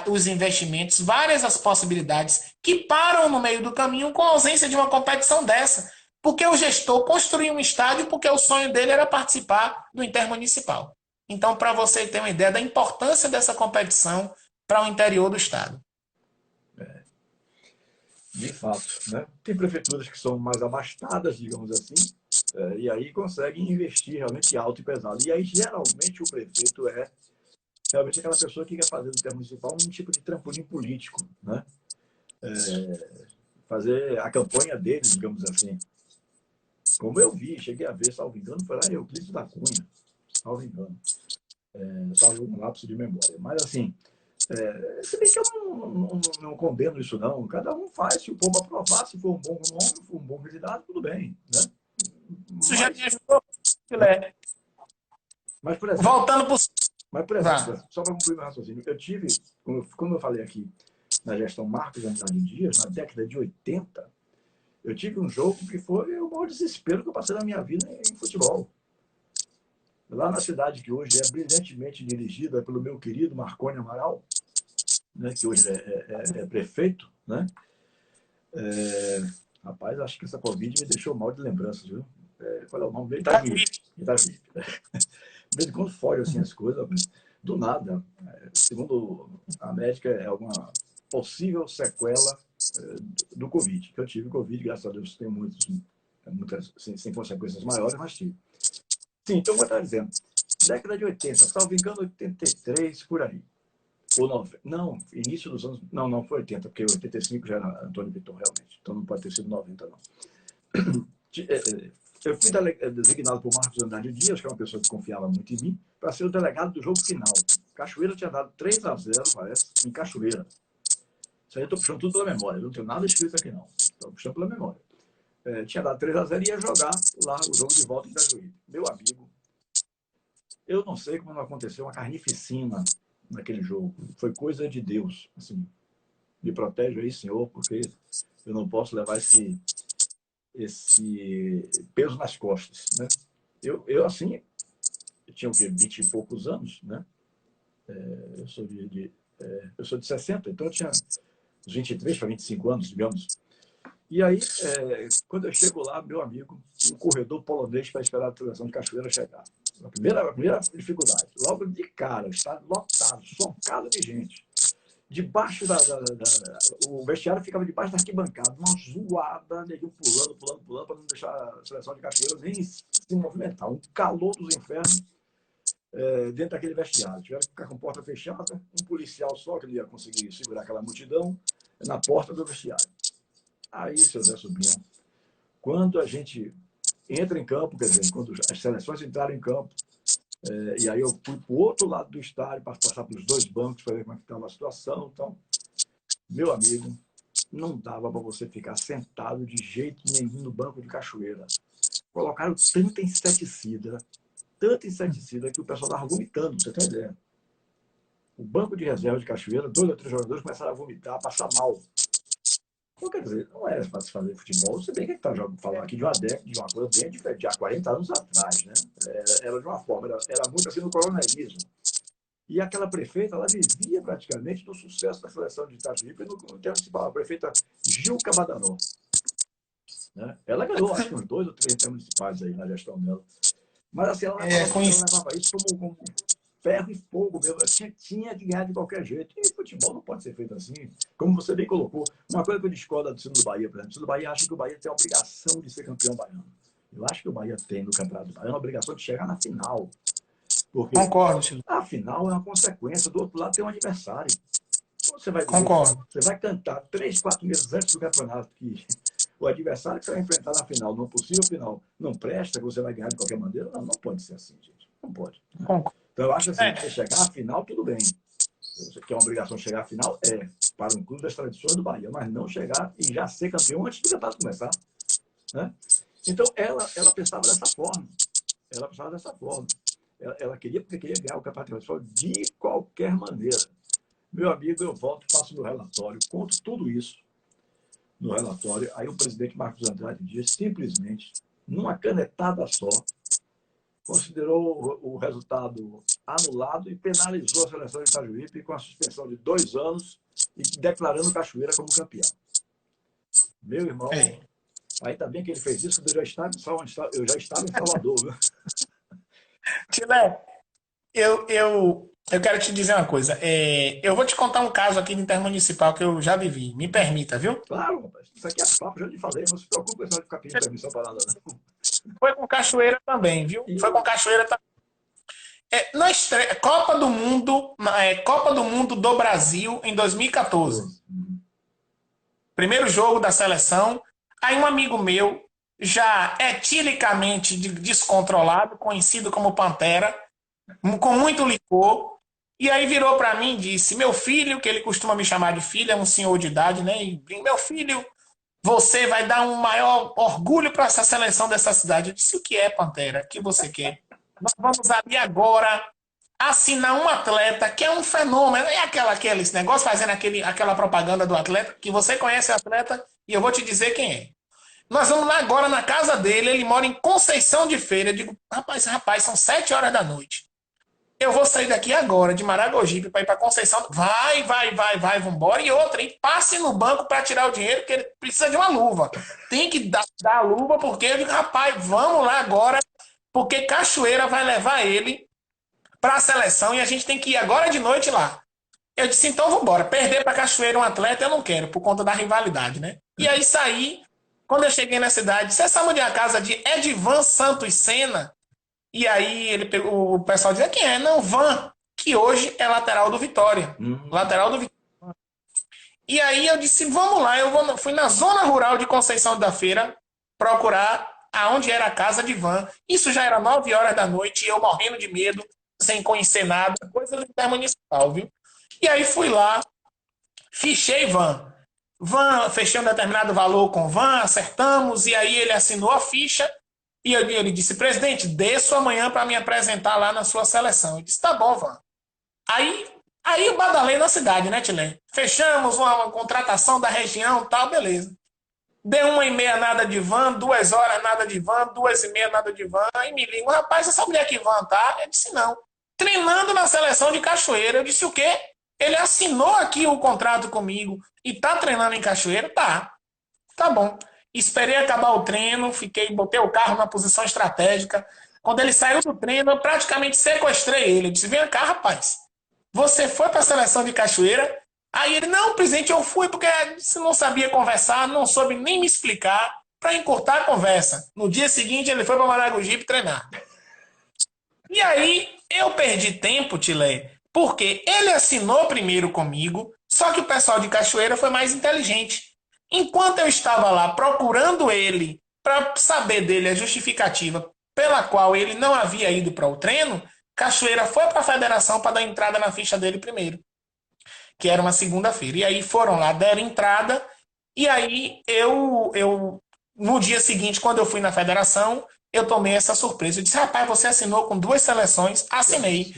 os investimentos, várias as possibilidades que param no meio do caminho com a ausência de uma competição dessa. Porque o gestor construiu um estádio porque o sonho dele era participar do Intermunicipal. Então, para você ter uma ideia da importância dessa competição para o interior do estado. De fato, né? Tem prefeituras que são mais abastadas, digamos assim, e aí conseguem investir realmente alto e pesado. E aí, geralmente, o prefeito é realmente aquela pessoa que quer fazer do Intermunicipal um tipo de trampolim político, né? Fazer a campanha dele, digamos assim. Como eu vi, cheguei a ver, salvo engano, foi lá em Euclides da Cunha, salvo engano. Salvo um lapso de memória. Mas, assim, se bem que eu não condeno isso, não. Cada um faz, se o povo aprovar, se for um bom nome, for um bom candidato, tudo bem, né? Isso já me ajudou, Filé. Mas, por exemplo, voltando para mas, por exemplo, só para concluir meu raciocínio, eu tive, como eu falei aqui, na gestão Marcos Andrade Dias, na década de 80, eu tive um jogo que foi o maior desespero que eu passei na minha vida em futebol. Lá na cidade que hoje é brilhantemente dirigida pelo meu querido Marconi Amaral, né, que hoje é prefeito, né? Rapaz, acho que essa Covid me deixou mal de lembranças, viu? Qual é o nome dele? Itavipe. De vez em quando foge assim as coisas, do nada. Segundo a médica, é alguma possível sequela do Covid. Que eu tive Covid, graças a Deus, tenho muitas sem consequências maiores, mas tive. Sim, então eu vou estar dizendo, década de 80, salvo engano, 83, por aí. Ou não, início dos anos. Não foi 80, porque 85 já era Antônio Vitor, realmente. Então não pode ter sido 90, não. Eu fui designado por Marcos Andrade Dias, que é uma pessoa que confiava muito em mim, para ser o delegado do jogo final. Cachoeira tinha dado 3-0, parece, em Cachoeira. Isso aí eu estou puxando tudo pela memória, não tenho nada escrito aqui, não. Estou puxando pela memória. Tinha dado 3-0 e ia jogar lá o jogo de volta em Itajuí. Meu amigo, eu não sei como não aconteceu uma carnificina naquele jogo. Foi coisa de Deus. Assim, me protege aí, Senhor, porque eu não posso levar esse peso nas costas, né? Eu assim, eu tinha o quê? 20 e poucos anos, né? Eu sou de 60, então eu tinha uns 23 para 25 anos, digamos. E aí, quando eu chego lá, meu amigo, um corredor polonês para esperar a transação de Cachoeira chegar. A primeira dificuldade. Logo de cara, está lotado, socado de gente. Debaixo o vestiário ficava debaixo da arquibancada, uma zoada, neguinho pulando, para não deixar a seleção de Cachoeira nem se movimentar. Um calor dos infernos dentro daquele vestiário. Tiveram que ficar com a porta fechada, um policial só, que não ia conseguir segurar aquela multidão, na porta do vestiário. Aí, seu Zé Sobrinho, quando a gente entra em campo, quer dizer, quando as seleções entraram em campo, e aí eu fui para o outro lado do estádio para passar pelos dois bancos para ver como é que estava a situação. Então, meu amigo, não dava para você ficar sentado de jeito nenhum no banco de Cachoeira. Colocaram tanta inseticida que o pessoal estava vomitando, você tem ideia. O banco de reserva de Cachoeira, 2 ou 3 jogadores começaram a vomitar, a passar mal. Então, quer dizer, não era para se fazer futebol, se bem que está falando aqui de uma década, de uma coisa bem diferente, de há 40 anos atrás, né? Era de uma forma, era muito assim no coronelismo. E aquela prefeita, ela vivia praticamente do sucesso da seleção de Itajuípe no Intermunicipal, a prefeita Gilca Badaró. Né? Ela ganhou, acho que uns 2 ou 3 intermunicipais aí na gestão dela. Mas assim, ela levava isso como ferro e fogo mesmo. Tinha que ganhar de qualquer jeito. E futebol não pode ser feito assim. Como você bem colocou, uma coisa que eu discordo do Ciro do Bahia, por exemplo. O Ciro do Bahia acha que o Bahia tem a obrigação de ser campeão baiano. Eu acho que o Bahia tem no Campeonato Baiano a obrigação de chegar na final. Porque concordo, Ciro. A final é uma consequência. Do outro lado tem um adversário. Você vai concordo. Você vai cantar 3, 4 meses antes do campeonato que o adversário que você vai enfrentar na final, num possível final, não presta, que você vai ganhar de qualquer maneira. Não, não pode ser assim, gente. Não pode. Então, eu acho assim, você chegar à final, tudo bem. Você quer uma obrigação de chegar à final? É, para um clube das tradições do Bahia, mas não chegar e já ser campeão antes do campeonato começar. Né? Então, ela pensava dessa forma. Ela pensava dessa forma. Ela queria, porque queria ganhar o campeonato nacional de qualquer maneira. Meu amigo, eu volto, faço meu relatório, conto tudo isso no relatório. Aí o presidente Marcos Andrade Dias, simplesmente, numa canetada só, considerou o resultado anulado e penalizou a seleção de Itajuípe com a suspensão de 2 anos e declarando Cachoeira como campeão. Meu irmão, ainda bem que ele fez isso, porque eu já estava em Salvador. Viu? Tilé, eu quero te dizer uma coisa. Eu vou te contar um caso aqui de intermunicipal que eu já vivi. Me permita, viu? Claro, rapaz. Isso aqui é papo, já te falei. Não se preocupe com isso de ficar pedindo permissão para nada, não. Foi com Cachoeira também, viu? Foi com Cachoeira também. Na estreia, Copa do Mundo do Brasil em 2014. Primeiro jogo da seleção. Aí um amigo meu, já etilicamente descontrolado, conhecido como Pantera, com muito licor, e aí virou para mim e disse: meu filho, que ele costuma me chamar de filho, é um senhor de idade, né? E, meu filho, você vai dar um maior orgulho para essa seleção dessa cidade. Eu disse: o que é, Pantera? O que você quer? Nós vamos ali agora assinar um atleta que é um fenômeno. É aqueles negócios fazendo aquela propaganda do atleta, que você conhece o atleta, e eu vou te dizer quem é. Nós vamos lá agora na casa dele, ele mora em Conceição de Feira. Eu digo: rapaz, são 7 horas da noite. Eu vou sair daqui agora, de Maragogipe, para ir para Conceição. Vai, vambora. E outra, e passe no banco para tirar o dinheiro, porque ele precisa de uma luva. Tem que dar a luva, porque eu digo: rapaz, vamos lá agora, porque Cachoeira vai levar ele para a seleção e a gente tem que ir agora de noite lá. Eu disse: então vambora. Perder para Cachoeira um atleta eu não quero, por conta da rivalidade, né? E aí saí. Quando eu cheguei na cidade, você sabe onde é a casa de Edvan Santos Sena? E aí o pessoal dizia: quem é? Não, Van, que hoje é lateral do Vitória. Lateral do Vitória. E aí eu disse: vamos lá, fui na zona rural de Conceição da Feira procurar aonde era a casa de Van. Isso já era 9 horas da noite e eu morrendo de medo, sem conhecer nada, coisa do intermunicipal, viu? E aí fui lá, fichei Van, fechei um determinado valor com Van, acertamos, e aí ele assinou a ficha. E ele disse: presidente, desço amanhã para me apresentar lá na sua seleção. Eu disse: tá bom, Van. Aí eu badalei na cidade, né, Tilé? Fechamos uma contratação da região, tal, beleza. Deu 1h30 nada de Van, 2 horas nada de Van, 2h30 nada de Van. Aí me ligam: rapaz, você sabe onde é que Van tá? Eu disse: não. Treinando na seleção de Cachoeira. Eu disse: o quê? Ele assinou aqui o contrato comigo e tá treinando em Cachoeira? Tá. Tá bom. Esperei acabar o treino, botei o carro na posição estratégica. Quando ele saiu do treino, eu praticamente sequestrei ele. Eu disse: vem cá, rapaz, você foi para a seleção de Cachoeira? Aí ele: não, presidente, eu fui porque você não sabia conversar, não soube nem me explicar, para encurtar a conversa. No dia seguinte, ele foi para Maragogipe treinar. E aí, eu perdi tempo, Tilé, porque ele assinou primeiro comigo, só que o pessoal de Cachoeira foi mais inteligente. Enquanto eu estava lá procurando ele para saber dele a justificativa pela qual ele não havia ido para o treino, Cachoeira foi para a federação para dar entrada na ficha dele primeiro, que era uma segunda-feira. E aí foram lá, deram entrada, e aí eu no dia seguinte, quando eu fui na federação, eu tomei essa surpresa. Eu disse: rapaz, você assinou com 2 seleções? Assinei.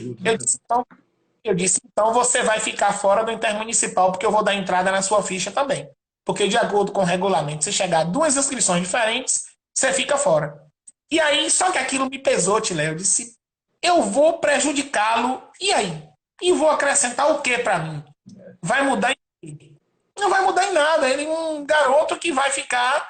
Eu disse: então você vai ficar fora do intermunicipal, porque eu vou dar entrada na sua ficha também. Porque, de acordo com o regulamento, se chegar a 2 inscrições diferentes, você fica fora. E aí, só que aquilo me pesou, Tilé. Eu disse: eu vou prejudicá-lo, e aí? E vou acrescentar o que para mim? Vai mudar em quê? Não vai mudar em nada. Ele é um garoto que vai ficar...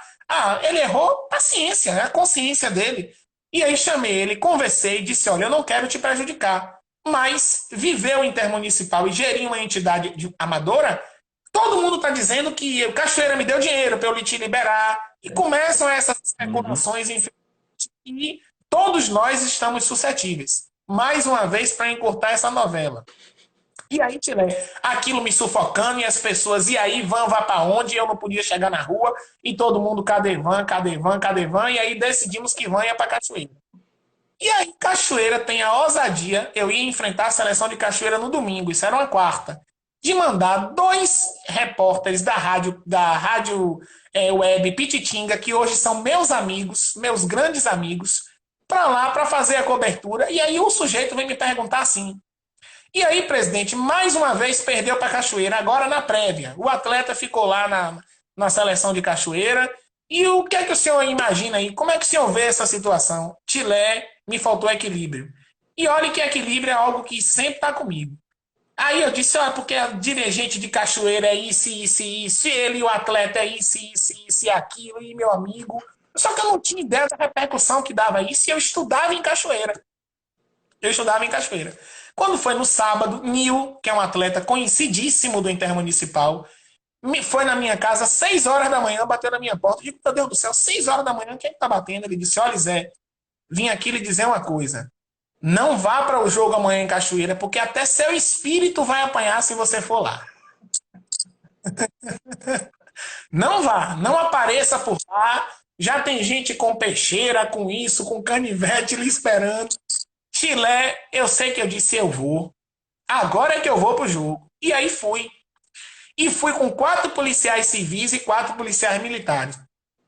ele errou, paciência, é a consciência dele. E aí chamei ele, conversei e disse: olha, eu não quero te prejudicar, mas viver o intermunicipal e gerir uma entidade amadora... Todo mundo está dizendo que o Cachoeira me deu dinheiro para eu te liberar. E começam essas especulações, e todos nós estamos suscetíveis. Mais uma vez, para encurtar essa novela. E aí, Tilé, aquilo me sufocando e as pessoas, e aí, van, vá pra onde? Eu não podia chegar na rua e todo mundo, cadê van, cadê van, cadê van? E aí decidimos que van ia pra Cachoeira. E aí, Cachoeira tem a ousadia, eu ia enfrentar a seleção de Cachoeira no domingo, isso era uma quarta, de mandar dois repórteres da rádio web Pititinga, que hoje são meus amigos, meus grandes amigos, para lá para fazer a cobertura. E aí o sujeito vem me perguntar assim: e aí, presidente, mais uma vez perdeu para Cachoeira, agora na prévia. O atleta ficou lá na seleção de Cachoeira. E o que é que o senhor imagina aí? Como é que o senhor vê essa situação? Tilé, me faltou equilíbrio. E olha que equilíbrio é algo que sempre está comigo. Aí eu disse, olha, porque a dirigente de Cachoeira é isso, e ele, o atleta, é isso, e aquilo, e meu amigo. Só que eu não tinha ideia da repercussão que dava isso, e eu estudava em Cachoeira. Eu estudava em Cachoeira. Quando foi no sábado, Nil, que é um atleta conhecidíssimo do Intermunicipal, foi na minha casa 6 horas da manhã, bateu na minha porta. Eu digo, meu Deus do céu, 6 horas da manhã, quem é que tá batendo? Ele disse, olha, Zé, vim aqui lhe dizer uma coisa. Não vá para o jogo amanhã em Cachoeira, porque até seu espírito vai apanhar se você for lá. Não vá, não apareça por lá. Já tem gente com peixeira, com isso, com canivete lhe esperando. Chilé, eu sei que eu disse eu vou. Agora é que eu vou pro jogo. E aí fui. E fui com 4 policiais civis e 4 policiais militares.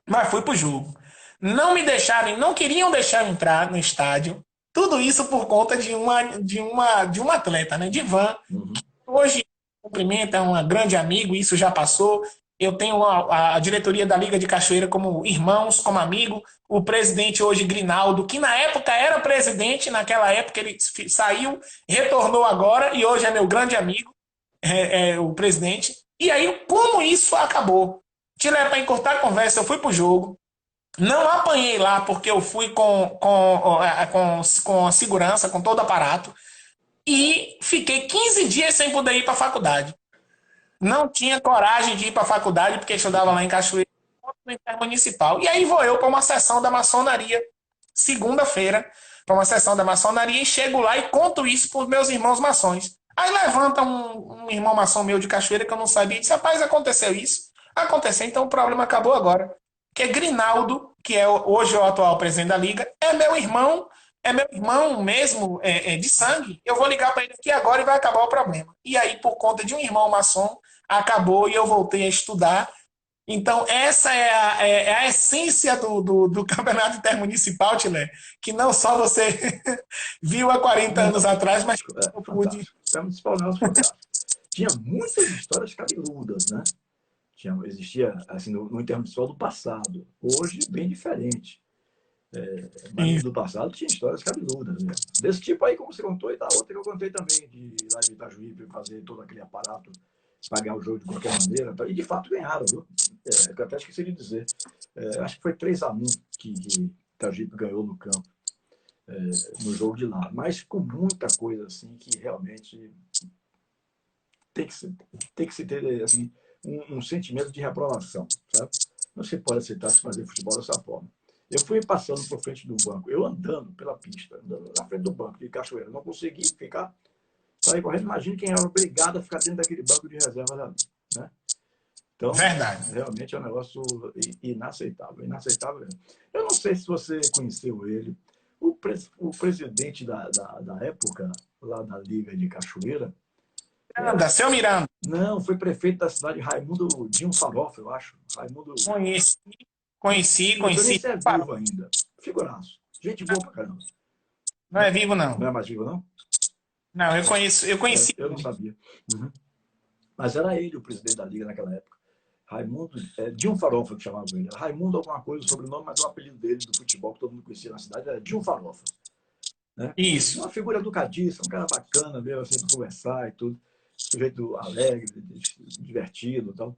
Mas fui pro jogo. Não me deixaram, não queriam deixar eu entrar no estádio. Tudo isso por conta de uma atleta, né? De Van. Uhum. Hoje cumprimenta, é um grande amigo, isso já passou. Eu tenho a diretoria da Liga de Cachoeira como irmãos, como amigo. O presidente hoje, Grinaldo, que na época era presidente, naquela época ele saiu, retornou agora e hoje é meu grande amigo, o presidente. E aí, como isso acabou? Tirei para encurtar a conversa, eu fui pro jogo. Não apanhei lá porque eu fui com a segurança, com todo o aparato. E fiquei 15 dias sem poder ir para a faculdade. Não tinha coragem de ir para a faculdade porque estudava lá em Cachoeira, no Intermunicipal. E aí vou eu para uma sessão da maçonaria, segunda-feira, para uma sessão da maçonaria, e chego lá e conto isso para os meus irmãos maçons. Aí levanta um irmão maçom meu de Cachoeira que eu não sabia e disse, rapaz, aconteceu isso. Aconteceu, então o problema acabou agora. Que é Grinaldo, que é hoje o atual presidente da Liga, é meu irmão mesmo, de sangue. Eu vou ligar para ele aqui agora e vai acabar o problema. E aí, por conta de um irmão maçom, acabou e eu voltei a estudar. Então, essa é a essência do campeonato intermunicipal, Tilé, que não só você viu há 40 anos atrás, mas eu pude. Fantástico. É um dos fantástico. Tinha muitas histórias cabeludas, né? Existia, assim, no Intermunicipal do passado. Hoje, bem diferente. Mas no passado tinha histórias cabeludas, né? Desse tipo aí, como você contou, e da outra que eu contei também, de lá de Itajuí, fazer todo aquele aparato para ganhar o jogo de qualquer maneira. E de fato ganharam, viu? Eu até esqueci de dizer. Acho que foi 3-1 que Itajuí ganhou no campo, no jogo de lá. Mas com muita coisa assim que realmente tem que se ter assim, um sentimento de reprovação, sabe? Não se pode aceitar se fazer futebol dessa forma. Eu fui passando por frente do banco, eu andando pela pista, andando na frente do banco de Cachoeira, não consegui ficar, sair correndo. Imagina quem era obrigado a ficar dentro daquele banco de reserva ali, né? Então, Verdade. realmente é um negócio inaceitável, inaceitável. Eu não sei se você conheceu ele, o presidente da época, lá da Liga de Cachoeira. Miranda, seu Miranda. Não, foi prefeito da cidade, Raimundo Dinho Farofa, eu acho. Raimundo. Conheci. Não sei nem se é vivo ainda. Figuraço. Gente boa pra caramba. Não é vivo, não. Não é mais vivo, não? Não, eu conheci. Eu não sabia. Uhum. Mas era ele o presidente da Liga naquela época. Raimundo, Dinho Farofa que chamava ele. Era Raimundo alguma coisa, o sobrenome, mas o apelido dele do futebol que todo mundo conhecia na cidade era Dinho Farofa. Né? Isso. Uma figura educadíssima, um cara bacana, mesmo assim, para conversar e tudo. Sujeito alegre, divertido e tal.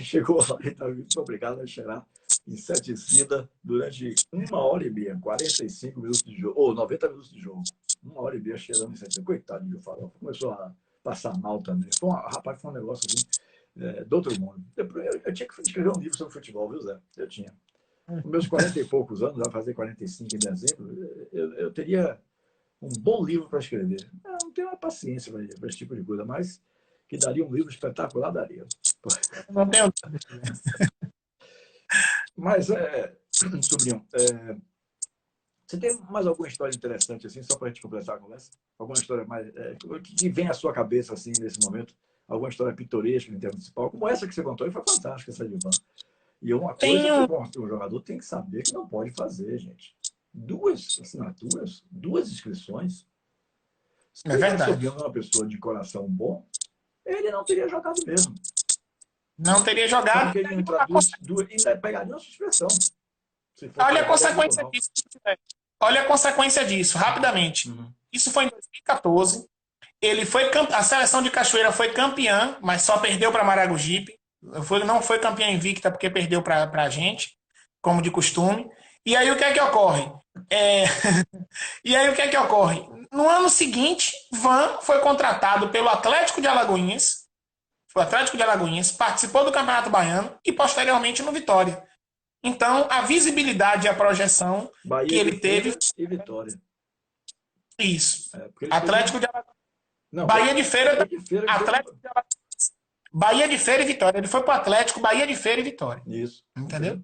Chegou lá e estava muito obrigado a cheirar inseticida durante 1h30, 45 minutos de jogo, ou 90 minutos de jogo. 1h30 cheirando inseticida. Coitado de Farofa. Começou a passar mal também. Rapaz, foi um negócio assim, do outro mundo. Eu tinha que escrever um livro sobre futebol, viu, Zé? Eu tinha. Com meus 40 e poucos anos, vai fazer 45 em dezembro, eu teria um bom livro para escrever. Eu não tenho uma paciência para esse tipo de coisa, mas que daria um livro espetacular, daria. Não tenho. Mas, sobrinho, você tem mais alguma história interessante, assim, só para a gente completar a conversa? Alguma história mais que vem à sua cabeça, assim, nesse momento? Alguma história pitoresca no Intermunicipal? Como essa que você contou, e foi fantástica essa de Ivan. E uma coisa Tenho. que o jogador tem que saber que não pode fazer, gente. 2 assinaturas, 2 inscrições. É Se o verdade. Sobrinho é uma pessoa de coração bom, ele não teria jogado mesmo. Não teria jogado. Porque ele ia entrar ainda pegaria uma suspensão. Se fosse Olha a jogar dentro do consequência não. disso. Olha a consequência disso, rapidamente. Uhum. Isso foi em 2014. Ele foi a seleção de Cachoeira foi campeã, mas só perdeu para Maragogipe. Não foi campeã invicta porque perdeu para a gente, como de costume. E aí o que é que ocorre? É... e aí o que é que ocorre? No ano seguinte, Van foi contratado pelo Atlético de Alagoinhas. O Atlético de Alagoinhas participou do Campeonato Baiano e posteriormente no Vitória. Então, a visibilidade e a projeção que Bahia de ele teve. Feira e Vitória. Isso. Porque ele Atlético de Alagoas. Não, Bahia de Feira. Bahia de Feira ele Atlético foi... de Alagoas. Bahia de Feira e Vitória. Ele foi para o Atlético, Bahia de Feira e Vitória. Isso. Entendeu?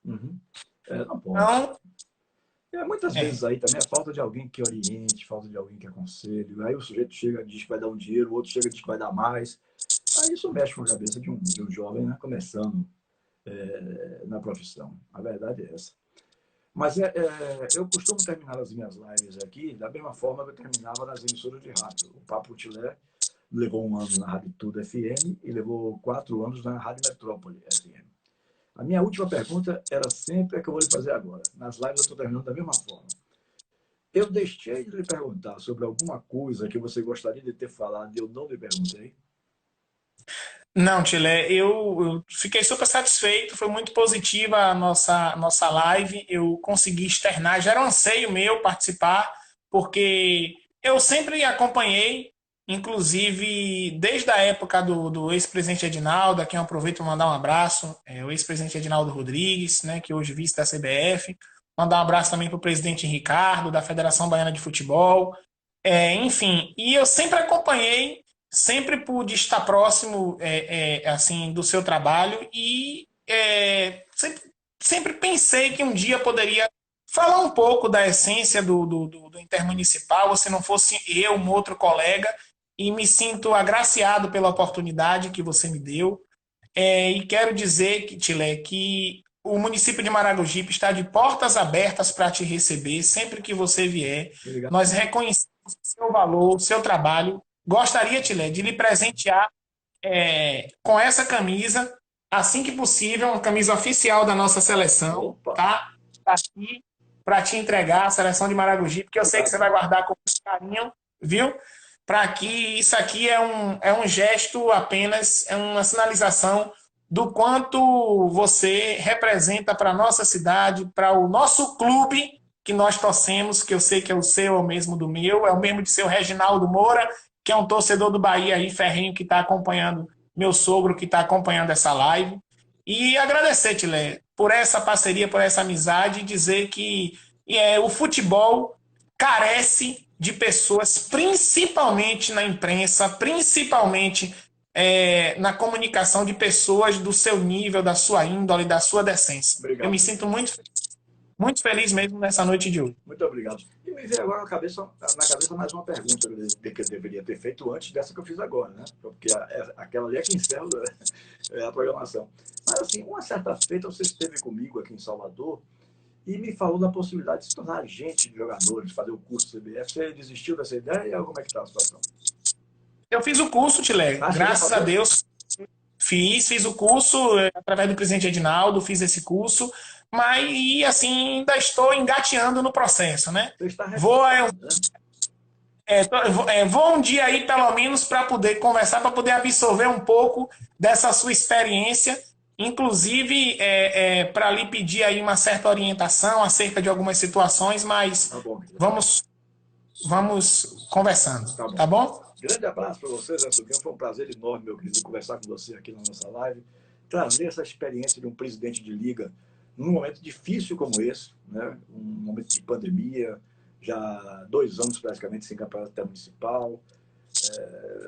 Uhum. Não pode. Então, Muitas é. vezes aí também a falta de alguém que oriente, falta de alguém que aconselhe. Aí o sujeito chega e diz que vai dar um dinheiro, o outro chega e diz que vai dar mais. Aí isso mexe com a cabeça de um jovem, né, começando na profissão. A verdade é essa. Mas eu costumo terminar as minhas lives aqui da mesma forma que eu terminava nas emissoras de rádio. O Papo Tilé levou 1 ano na Rádio Tudo FM e levou 4 anos na Rádio Metrópole FM. A minha última pergunta era sempre a que eu vou lhe fazer agora. Nas lives eu estou terminando da mesma forma. Eu deixei de lhe perguntar sobre alguma coisa que você gostaria de ter falado e eu não lhe perguntei? Não, Tilé, eu fiquei super satisfeito, foi muito positiva a nossa live, eu consegui externar, já era um anseio meu participar, porque eu sempre acompanhei, inclusive desde a época do ex-presidente Edinaldo, a quem eu aproveito para mandar um abraço, o ex-presidente Edinaldo Rodrigues, né, que hoje é vice da CBF, mandar um abraço também para o presidente Ricardo, da Federação Baiana de Futebol, enfim, e eu sempre acompanhei, sempre pude estar próximo assim do seu trabalho e sempre pensei que um dia poderia falar um pouco da essência do Intermunicipal, se não fosse eu, um outro colega, e me sinto agraciado pela oportunidade que você me deu. E quero dizer, Tilé, que o município de Maragogipe está de portas abertas para te receber sempre que você vier. Obrigado. Nós reconhecemos o seu valor, o seu trabalho. Gostaria, Tilé, de lhe presentear com essa camisa, assim que possível, uma camisa oficial da nossa seleção, Opa! tá? Tá aqui para te entregar a seleção de Maragogipe, porque eu sei que você vai guardar com muito carinho, viu? Para que isso aqui é um gesto apenas, é uma sinalização do quanto você representa para a nossa cidade, para o nosso clube que nós torcemos, que eu sei que é o seu, é o mesmo do meu, é o mesmo de seu Reginaldo Moura, que é um torcedor do Bahia aí, ferrenho, que está acompanhando, meu sogro que está acompanhando essa live. E agradecer, Tilé, por essa parceria, por essa amizade, e dizer que o futebol carece de pessoas, principalmente na imprensa, principalmente na comunicação, de pessoas do seu nível, da sua índole, da sua decência. Obrigado. Eu me sinto muito feliz mesmo nessa noite de hoje. Muito obrigado. E me veio agora na cabeça mais uma pergunta que eu deveria ter feito antes dessa que eu fiz agora, né? Porque aquela ali é que encerra a programação. Mas, assim, uma certa feita, você esteve comigo aqui em Salvador e me falou da possibilidade de se tornar agente de jogadores, fazer o curso CBF. Você desistiu dessa ideia ou como é que está a situação? Eu fiz o curso, Tilé, graças a Deus. Fiz o curso através do presidente Edinaldo, fiz esse curso, mas assim, ainda estou engateando no processo, né? Você está Vou, né? vou um dia aí, pelo menos, para poder conversar, para poder absorver um pouco dessa sua experiência, inclusive para lhe pedir aí uma certa orientação acerca de algumas situações, mas Tá bom, vamos conversando, tá bom? Grande abraço para você, Zé Sobrinho. Foi um prazer enorme, meu querido, conversar com você aqui na nossa live, trazer essa experiência de um presidente de liga num momento difícil como esse, né? Um momento de pandemia, já 2 anos praticamente sem campeonato municipal.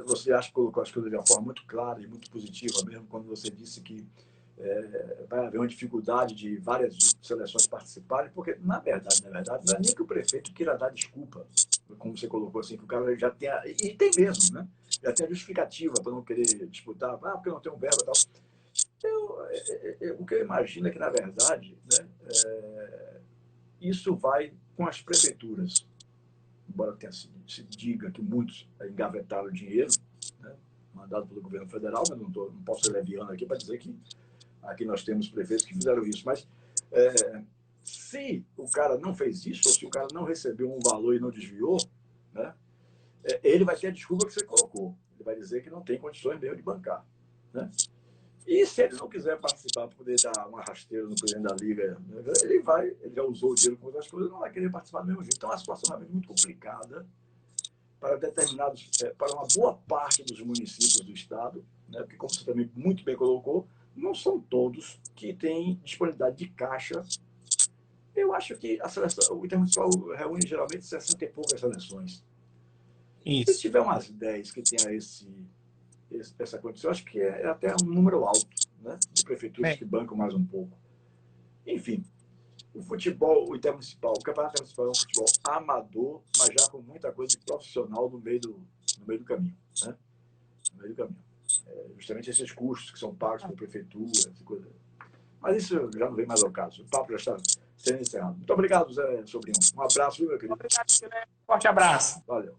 Você acha que colocou as coisas de uma forma muito clara e muito positiva, mesmo quando você disse que vai haver uma dificuldade de várias seleções participarem, porque, na verdade, não é nem que o prefeito queira dar desculpa, como você colocou assim, que o cara já tem, e tem mesmo, né? Já tem a justificativa para não querer disputar, porque não tem um verbo e tal. O que eu imagino é que, na verdade, né, isso vai com as prefeituras, embora se diga que muitos engavetaram dinheiro, né, mandado pelo governo federal, mas não posso ser leviano aqui para dizer que aqui nós temos prefeitos que fizeram isso, mas se o cara não fez isso, ou se o cara não recebeu um valor e não desviou, né, ele vai ter a desculpa que você colocou. Ele vai dizer que não tem condições mesmo de bancar. Né? E se ele não quiser participar para poder dar uma rasteira no presidente da Liga, ele já usou o dinheiro com outras coisas, não vai querer participar do mesmo jeito. Então, a situação é muito complicada para para uma boa parte dos municípios do estado, né? Porque, como você também muito bem colocou, não são todos que têm disponibilidade de caixa. Eu acho que o Intermunicipal reúne geralmente 60 e poucas seleções. Se tiver umas 10 que tenha essa condição, acho que é até um número alto, né, de prefeituras que bancam mais um pouco. Enfim, o futebol, o Intermunicipal, o Campeonato Intermunicipal é um futebol amador, mas já com muita coisa de profissional no meio do caminho. Né? No meio do caminho. Justamente esses custos que são pagos pela prefeitura, essa coisa. Mas isso já não vem mais ao caso. O papo já está sendo encerrado. Muito obrigado, Zé Sobrinho. Um abraço, meu querido. Obrigado, Tilé. Forte abraço. Valeu.